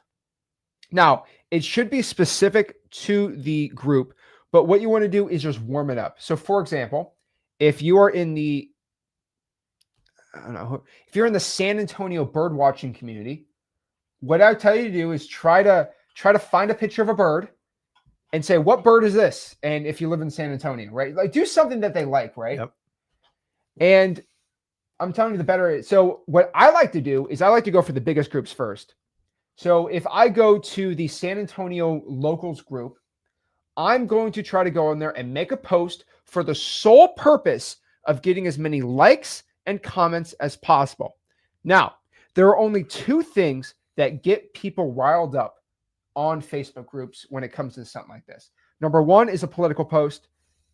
Now, it should be specific to the group, but what you want to do is just warm it up. So, for example, if you are in the, I don't know, if you're in the San Antonio bird watching community, what I would tell you to do is try to find a picture of a bird and say, what bird is this? And if you live in San Antonio, right? Like do something that they like, right? Yep. And I'm telling you the better. So what I like to do is I like to go for the biggest groups first. So if I go to the San Antonio locals group, I'm going to try to go in there and make a post for the sole purpose of getting as many likes and comments as possible. Now, there are only 2 things that get people riled up on Facebook groups when it comes to something like this. Number 1 is a political post.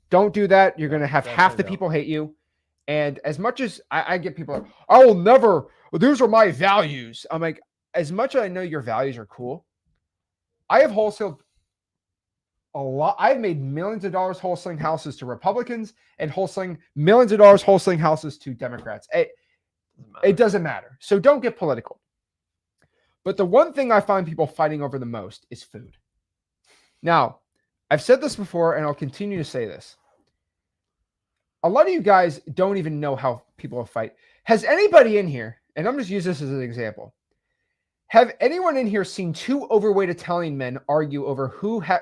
Don't do that. You're going to have half the people hate you. And as much as I get people like, I will never, those are my values. I'm like, as much as I know your values are cool, I have wholesaled a lot. I've made millions of dollars wholesaling houses to Republicans and wholesaling millions of dollars wholesaling houses to Democrats. It doesn't matter. So don't get political. But the one thing I find people fighting over the most is food. Now, I've said this before, and I'll continue to say this. A lot of you guys don't even know how people fight. Has anybody in here, and I'm just using this as an example, have anyone in here seen 2 overweight Italian men argue over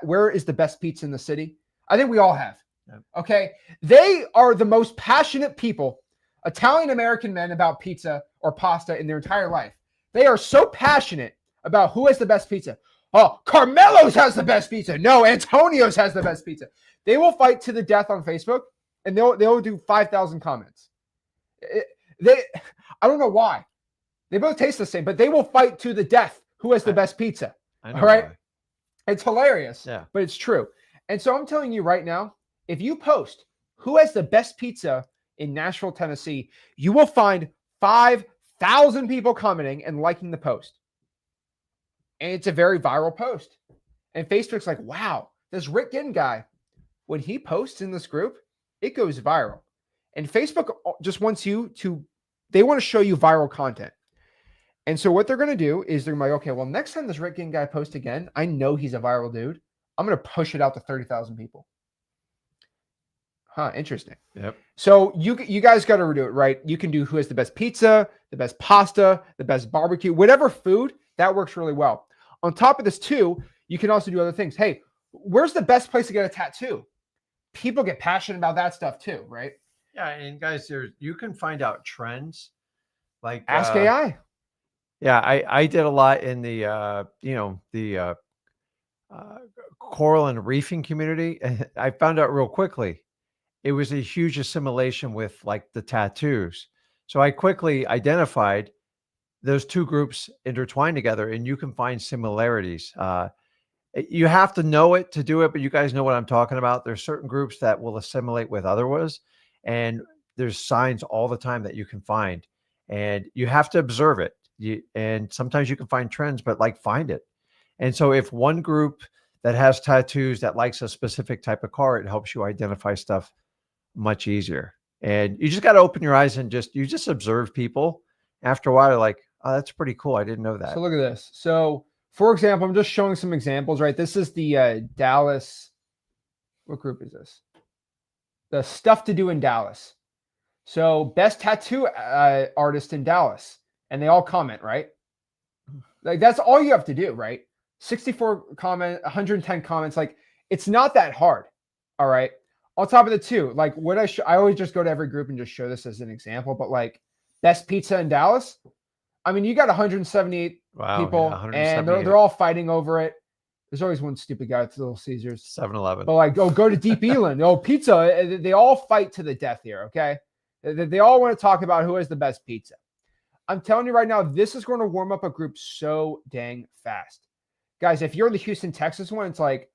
where is the best pizza in the city? I think we all have. Yeah. Okay. They are the most passionate people, Italian American men, about pizza or pasta in their entire life. They are so passionate about who has the best pizza. Oh, Carmelo's has the best pizza. No, Antonio's has the best pizza. They will fight to the death on Facebook, and they'll do 5,000 comments. I don't know why. They both taste the same, but they will fight to the death who has the best pizza. All right? Why. It's hilarious, but it's true. And so I'm telling you right now, if you post who has the best pizza in Nashville, Tennessee, you will find 5,000 people commenting and liking the post. And it's a very viral post. And Facebook's like, wow, this Rick Ginn guy, when he posts in this group, it goes viral. And Facebook just wants they want to show you viral content. And so what they're going to do is they're like, okay, well, next time this Rick Ginn guy posts again, I know he's a viral dude. I'm going to push it out to 30,000 people. Huh, interesting. Yep. So you guys got to do it, right? You can do who has the best pizza, the best pasta, the best barbecue, whatever food, that works really well. On top of this too, you can also do other things. Hey, where's the best place to get a tattoo? People get passionate about that stuff too, right? Yeah, and guys, you can find out trends. Like Ask AI. Yeah, I did a lot in the coral and reefing community. I found out real quickly it was a huge assimilation with like the tattoos. So I quickly identified those 2 groups intertwined together, and you can find similarities. You have to know it to do it, but you guys know what I'm talking about. There's certain groups that will assimilate with other ones, and there's signs all the time that you can find, and you have to observe it. And sometimes you can find trends, but like find it. And so if one group that has tattoos that likes a specific type of car, it helps you identify stuff much easier. And you just got to open your eyes and just observe people. After a while, you're like, oh, that's pretty cool. I didn't know that. So look at this. So for example, I'm just showing some examples, right? This is the Dallas. What group is this? The Stuff to Do in Dallas. So best tattoo artist in Dallas. And they all comment, right? Like that's all you have to do, right? 64 comment, 110 comments. Like it's not that hard. All right. On top of the 2, like what I always just go to every group and just show this as an example, but like best pizza in Dallas. I mean, you got 178 people, and they're all fighting over it. There's always one stupid guy at Little Caesars, 7-Eleven. But like, go to Deep Eland. Oh, pizza. They all fight to the death here. Okay, they all want to talk about who has the best pizza. I'm telling you right now, this is going to warm up a group so dang fast, guys. If you're in the Houston, Texas one, it's like,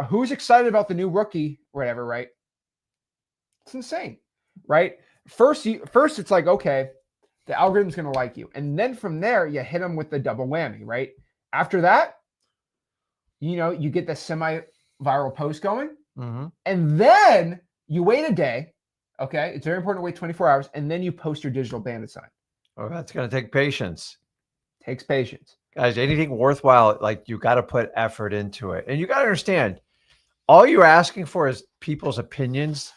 who's excited about the new rookie, or whatever, right? It's insane. right? First it's like, okay, the algorithm's going to like you. And then from there, you hit them with the double whammy, right? After that, you get the semi-viral post going. Mm-hmm. And then you wait a day. Okay. It's very important to wait 24 hours. And then you post your digital bandit sign. Oh, that's going to take patience. Takes patience. Guys, anything worthwhile, like you got to put effort into it. And you got to understand, all you're asking for is people's opinions.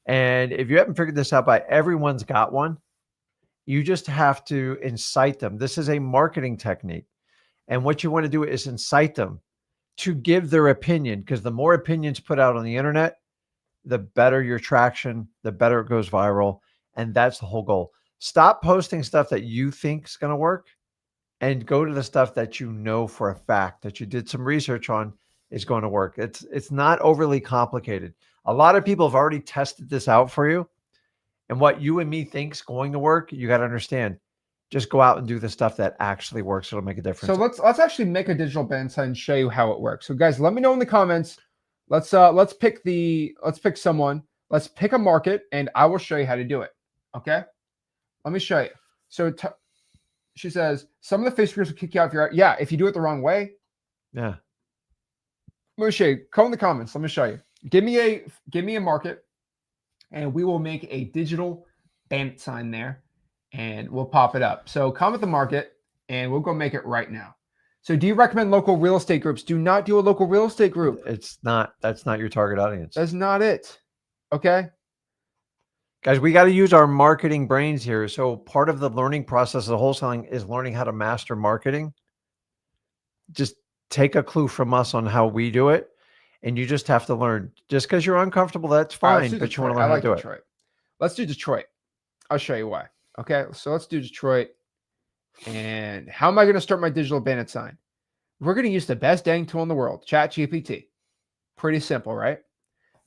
And if you haven't figured this out by everyone's got one, you just have to incite them. This is a marketing technique. And what you want to do is incite them to give their opinion, because the more opinions put out on the internet, the better your traction, the better it goes viral. And that's the whole goal. Stop posting stuff that you think is going to work and go to the stuff that you know for a fact that you did some research on is going to work. It's not overly complicated. A lot of people have already tested this out for you. And what you and me think's going to work, you got to understand. Just go out and do the stuff that actually works. It'll make a difference. So let's actually make a digital bandit sign and show you how it works. So guys, let me know in the comments. Let's pick someone. Let's pick a market, and I will show you how to do it. Okay. Let me show you. So she says some of the Facebook groups will kick you out if you're if you do it the wrong way. Yeah. Let me show you. Come in the comments. Let me show you. Give me a market, and we will make a digital bandit sign there, and we'll pop it up. So comment the market, and we'll go make it right now. So do you recommend local real estate groups? Do not do a local real estate group. That's not your target audience. That's not it. Okay. Guys, we got to use our marketing brains here. So part of the learning process of wholesaling is learning how to master marketing. Just take a clue from us on how we do it. And you just have to learn. Just because you're uncomfortable, that's fine. But you want to learn how to do it. Let's do Detroit. I'll show you why. Okay. So let's do Detroit. And how am I going to start my digital bandit sign? We're going to use the best dang tool in the world, ChatGPT. Pretty simple, right?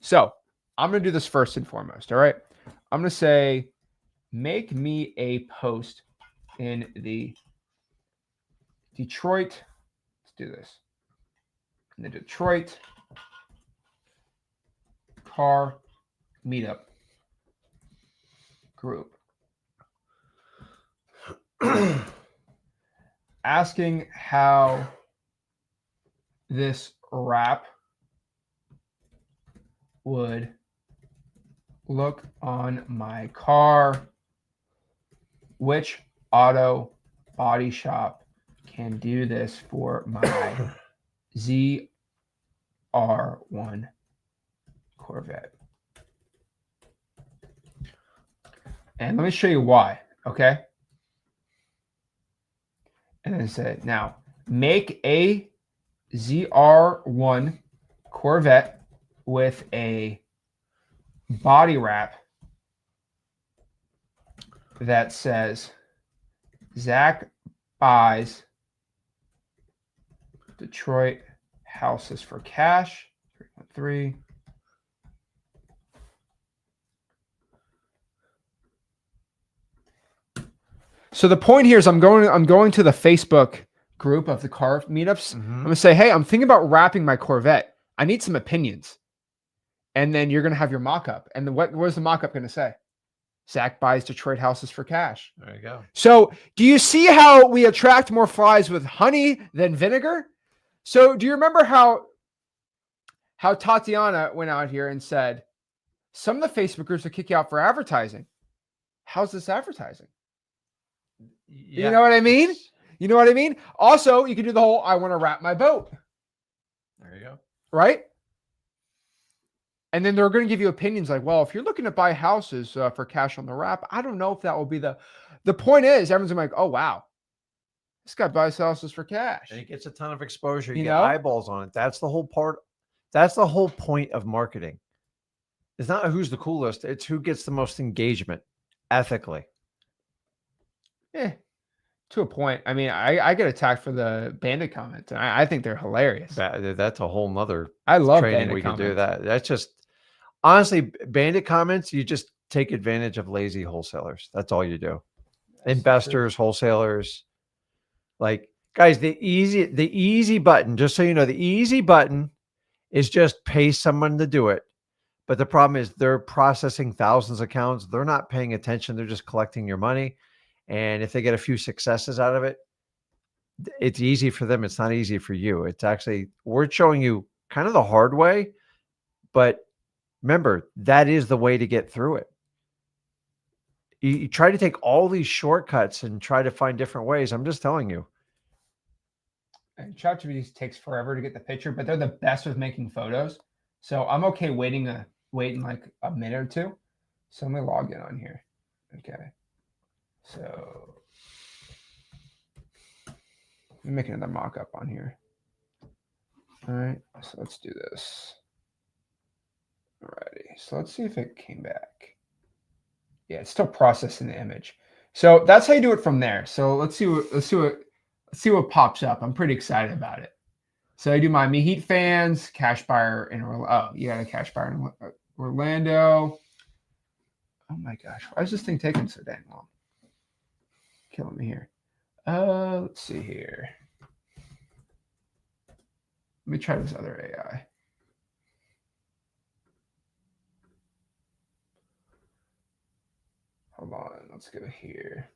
So I'm going to do this first and foremost. All right. I'm going to say, make me a post in the Detroit. Let's do this. In the Detroit car meetup group. Asking how this wrap would look on my car, which auto body shop can do this for my ZR1 Corvette. And let me show you why, okay? And then say, now make a ZR1 Corvette with a body wrap that says Zach buys Detroit houses for cash. 313. So the point here is I'm going to the Facebook group of the car meetups. Mm-hmm. I'm gonna say, hey, I'm thinking about wrapping my Corvette. I need some opinions. And then you're gonna have your mock-up. And then what is the mock-up gonna say? Zach buys Detroit houses for cash. There you go. So do you see how we attract more flies with honey than vinegar? So do you remember how Tatiana went out here and said, some of the Facebook groups will kick you out for advertising? How's this advertising? Yeah. You know what I mean? You know what I mean? Also, you can do the whole, I want to wrap my boat. There you go. Right? And then they're going to give you opinions like, well, if you're looking to buy houses for cash on the wrap, I don't know if that will be the point is everyone's like, oh, wow, this guy buys houses for cash. And he gets a ton of exposure. You get eyeballs on it. That's the whole part. That's the whole point of marketing. It's not who's the coolest. It's who gets the most engagement ethically. Yeah, to a point. I mean, I get attacked for the Bandit comments, and I think they're hilarious. That's a whole nother I love training Bandit we comments. can do that. That's just honestly Bandit comments. You just take advantage of lazy wholesalers. That's all you do. That's investors, true. Wholesalers, like guys. The easy button. Just so you know, the easy button is just pay someone to do it. But the problem is they're processing thousands of accounts. They're not paying attention. They're just collecting your money. And if they get a few successes out of it, it's easy for them. It's not easy for you. It's actually, we're showing you kind of the hard way, but remember, that is the way to get through it. You try to take all these shortcuts and try to find different ways. I'm just telling you. And ChatGPT takes forever to get the picture, but they're the best with making photos. So I'm okay waiting like a minute or two. So let me log in on here. Okay. So let me make another mock-up on here. All right. So let's do this. Alrighty. So let's see if it came back. Yeah, it's still processing the image. So that's how you do it from there. So let's see what pops up. I'm pretty excited about it. So I do my Me Heat fans, cash buyer in Orlando. Oh, you got a cash buyer in Orlando. Oh my gosh, why is this thing taking so dang long? Killing me here. Let's see here. Let me try this other AI. Hold on, let's go here.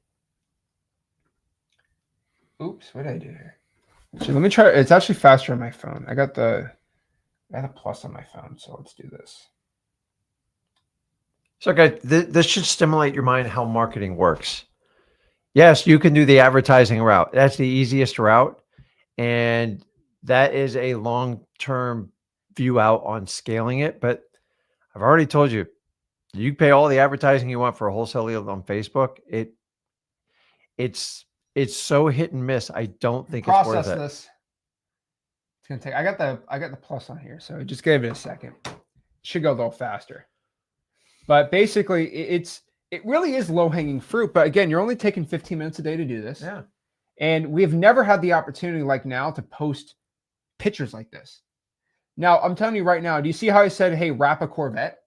Oops, what did I do here? So let me try. It's actually faster on my phone. I got the plus on my phone, so let's do this. So, guys, this should stimulate your mind how marketing works. Yes, you can do the advertising route. That's the easiest route, and that is a long-term view out on scaling it. But I've already told you, you pay all the advertising you want for a wholesale deal on Facebook. It's so hit and miss. I don't think it's worth it. This. It's gonna take. I got the plus on here, so just give it a second. It should go a little faster. But basically, it really is low hanging fruit. But again, you're only taking 15 minutes a day to do this. Yeah. And we've never had the opportunity like now to post pictures like this. Now, I'm telling you right now, do you see how I said, hey, wrap a Corvette?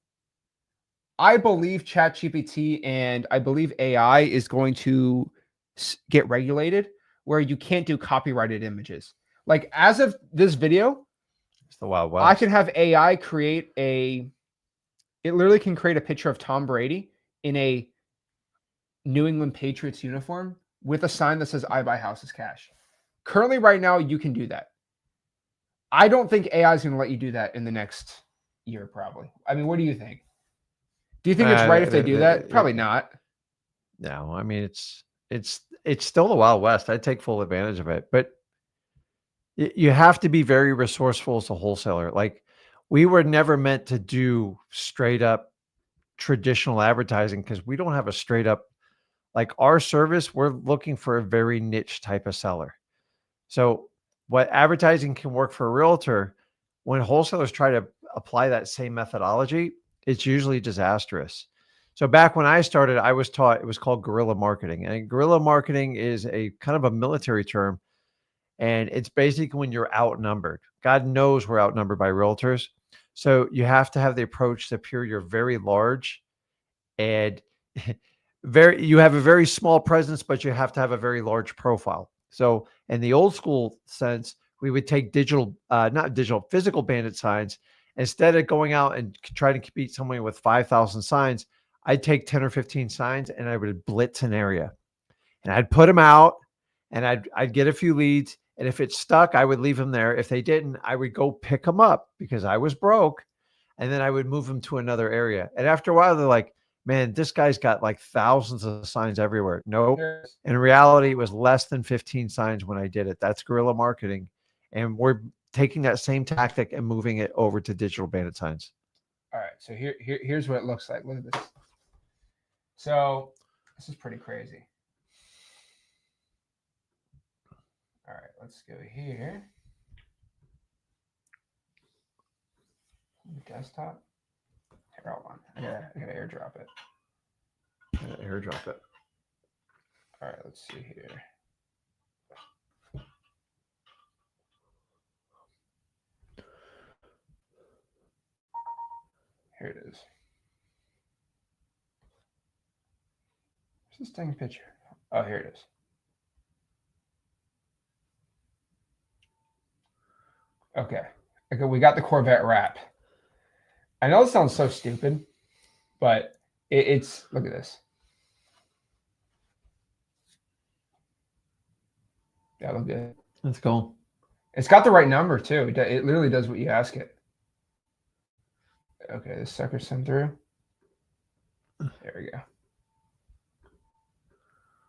I believe ChatGPT and I believe AI is going to get regulated where you can't do copyrighted images. Like as of this video, it's the Wild West. I can have AI create it literally can create a picture of Tom Brady in a New England Patriots uniform with a sign that says, I buy houses cash. Currently, right now, you can do that. I don't think AI is going to let you do that in the next year, probably. I mean, what do you think? Do you think it's right if they do that? Probably not. No, I mean, it's still the Wild West. I'd take full advantage of it. But you have to be very resourceful as a wholesaler. Like, we were never meant to do straight up traditional advertising because we don't have a straight up, like our service, we're looking for a very niche type of seller. So what advertising can work for a realtor, when wholesalers try to apply that same methodology, it's usually disastrous. So back when I started, I was taught, it was called guerrilla marketing. And guerrilla marketing is a kind of a military term. And it's basically when you're outnumbered. God knows we're outnumbered by realtors. So you have to have the approach to appear you're very large and you have a very small presence, but you have to have a very large profile. So in the old school sense, we would take physical bandit signs. Instead of going out and trying to compete somewhere with 5,000 signs, I'd take 10 or 15 signs and I would blitz an area and I'd put them out and I'd get a few leads. And if it stuck, I would leave them there. If they didn't, I would go pick them up because I was broke. And then I would move them to another area. And after a while, they're like, man, this guy's got like thousands of signs everywhere. Nope. In reality, it was less than 15 signs when I did it. That's guerrilla marketing. And we're taking that same tactic and moving it over to digital bandit signs. All right. So here's what it looks like. Look at this. So this is pretty crazy. All right, let's go here. Desktop. Here, hold on. I gotta airdrop it. Airdrop it. All right, let's see here. Here it is. Where's this dang picture? Oh, here it is. Okay, we got the Corvette wrap. I know it sounds so stupid, but it's look at this. Yeah, look good. That's cool. It's got the right number too. It literally does what you ask it. Okay, this sucker sent through. There we go.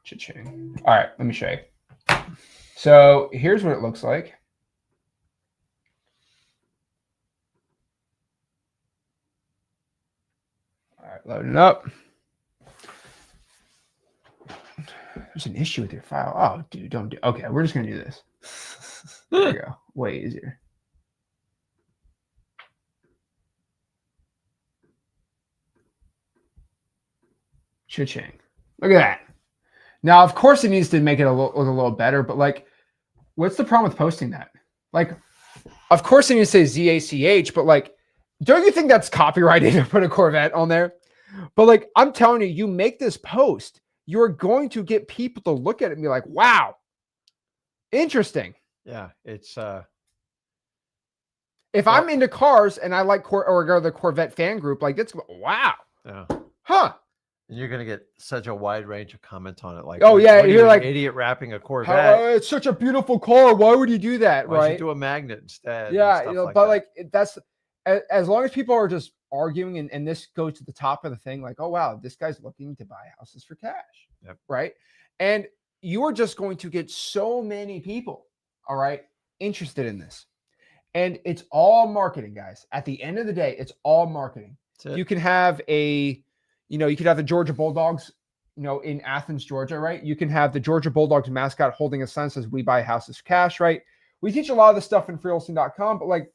Cha-ching. All right, let me show you. So here's what it looks like. All right, loading up. There's an issue with your file. Oh, dude, don't do. Okay, we're just gonna do this. There we go. Way easier. Cha-ching. Look at that. Now, of course, it needs to make it a little better, but like, what's the problem with posting that? Like, of course, it needs to say ZACH, but like, don't you think that's copyrighted to put a Corvette on there? But like, I'm telling you, you make this post, you're going to get people to look at it and be like, wow, interesting. Yeah, it's if I'm into cars and I like or go to the Corvette fan group, like it's wow. Yeah. Huh. And you're gonna get such a wide range of comments on it. Like, oh yeah, you're like idiot wrapping a Corvette. It's such a beautiful car. Why would you do that? Why right? You do a magnet instead. Yeah, like but that. like that's as long as people are just arguing and this goes to the top of the thing, like, oh wow, this guy's looking to buy houses for cash. Yep. Right. And you are just going to get so many people, all right, interested in this. And it's all marketing, guys. At the end of the day, it's all marketing. You can have you could have the Georgia Bulldogs, in Athens, Georgia, right? You can have the Georgia Bulldogs mascot holding a sign that says "We buy houses cash," right? We teach a lot of this stuff in freewholesaling.com, but like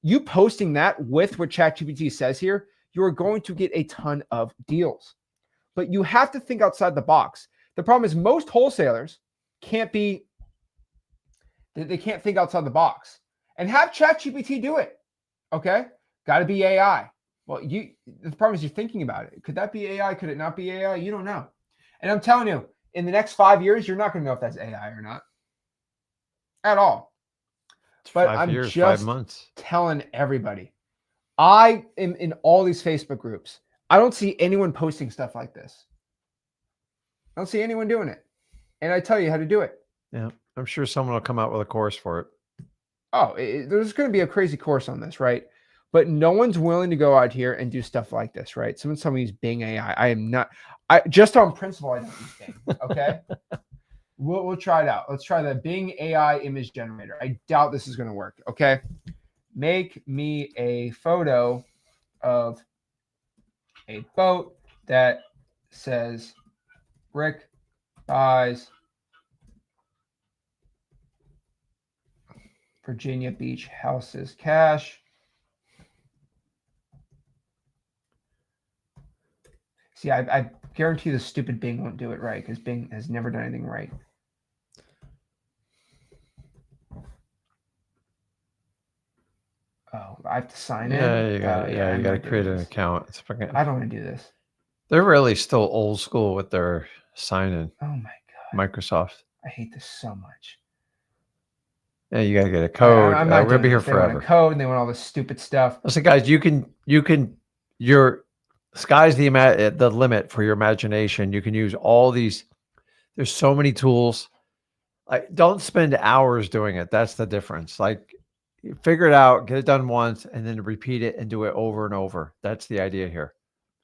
you posting that with what ChatGPT says here, you are going to get a ton of deals. But you have to think outside the box. The problem is most wholesalers can't think outside the box. And have ChatGPT do it. Okay? Got to be AI. Well, the problem is you're thinking about it. Could that be AI? Could it not be AI? You don't know. And I'm telling you, in the next 5 years, you're not going to know if that's AI or not. At all. But I'm just 5 months. telling everybody. I am in all these Facebook groups. I don't see anyone posting stuff like this. I don't see anyone doing it. And I tell you how to do it. Yeah. I'm sure someone will come out with a course for it. Oh, there's going to be a crazy course on this, right? But no one's willing to go out here and do stuff like this, right? Someone told me use Bing AI. I am not. Just on principle, I don't use Bing. Okay, we'll try it out. Let's try the Bing AI image generator. I doubt this is going to work. Okay, make me a photo of a boat that says Rick buys Virginia Beach houses cash. See, I guarantee the stupid Bing won't do it right because Bing has never done anything right. Oh, I have to sign in. You got you got to create an account. It's fucking, I don't want to do this. They're really still old school with their sign in. Oh my god, Microsoft. I hate this so much. Yeah, you got to get a code. I'm not we're gonna be here forever. They want a code and they want all this stupid stuff. Listen, guys, your sky's the limit for your imagination. You can use all these. There's so many tools. Like, don't spend hours doing it. That's the difference. Like, figure it out, get it done once, and then repeat it and do it over and over. That's the idea here.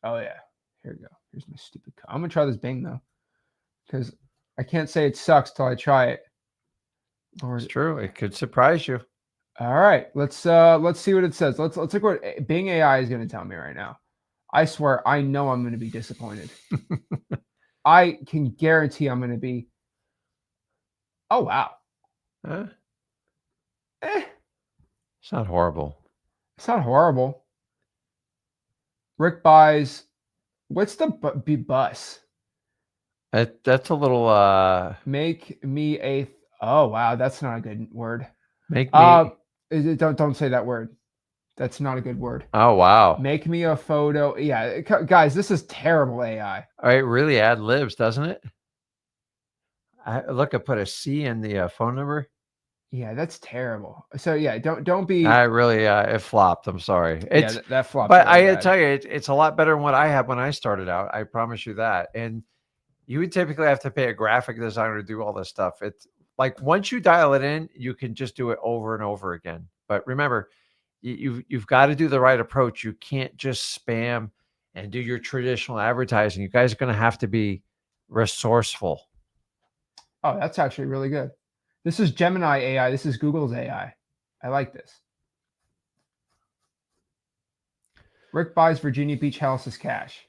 Oh yeah. Here we go. Here's my stupid code. I'm gonna try this Bing though, because I can't say it sucks till I try it. It's true. It could surprise you. All right, let's see what it says. Let's look what Bing AI is going to tell me right now. I swear, I know I'm going to be disappointed. I can guarantee I'm going to be. Oh wow. Huh? It's not horrible. It's not horrible. Rick buys. What's the bus? That's a little. Make me a. Oh wow, that's not a good word. Make me. Don't say that word. That's not a good word. Oh wow. Make me a photo. Yeah, guys, this is terrible AI. All right, really ad libs, doesn't it? Look, I put a C in the phone number. Yeah, that's terrible. So yeah, don't be. I really, it flopped. I'm sorry. Yeah, It's, that flopped but really I bad. tell you, it's a lot better than what I had when I started out. I promise you that. And you would typically have to pay a graphic designer to do all this stuff. It's like once you dial it in, you can just do it over and over again. But remember, you've got to do the right approach. You can't just spam and do your traditional advertising. You guys are going to have to be resourceful. Oh, that's actually really good. This is Gemini AI. This is Google's AI. I like this. Rick buys Virginia Beach houses cash.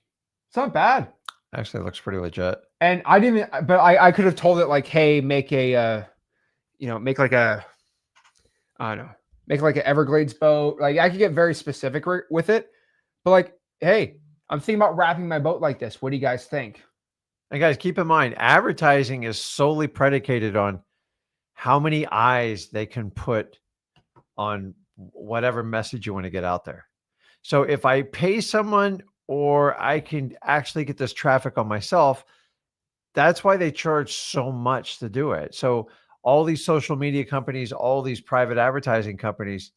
It's not bad. Actually, it looks pretty legit. And I didn't, but I could have told it like, hey, make a, make like a, I don't know, make like an Everglades boat. Like I could get very specific with it, but like, hey, I'm thinking about wrapping my boat like this. What do you guys think? And guys, keep in mind, advertising is solely predicated on how many eyes they can put on whatever message you want to get out there. So if I pay someone or I can actually get this traffic on myself, that's why they charge so much to do it. So all these social media companies, all these private advertising companies,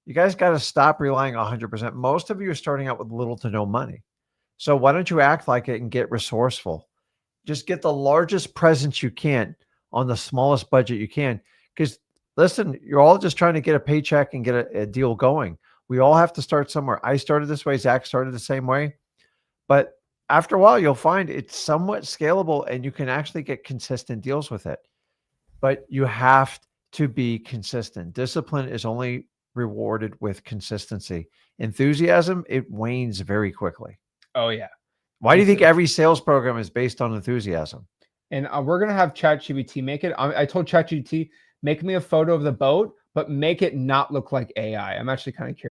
you guys got to stop relying 100%. Most of you are starting out with little to no money. So why don't you act like it and get resourceful? Just get the largest presence you can on the smallest budget you can. Because listen, you're all just trying to get a paycheck and get a deal going. We all have to start somewhere. I started this way. Zach started the same way. But after a while, you'll find it's somewhat scalable and you can actually get consistent deals with it. But you have to be consistent. Discipline is only rewarded with consistency. Enthusiasm, it wanes very quickly. Oh yeah. Why do you think every sales program is based on enthusiasm? And we're going to have ChatGPT make it. I told ChatGPT, make me a photo of the boat, but make it not look like AI. I'm actually kind of curious.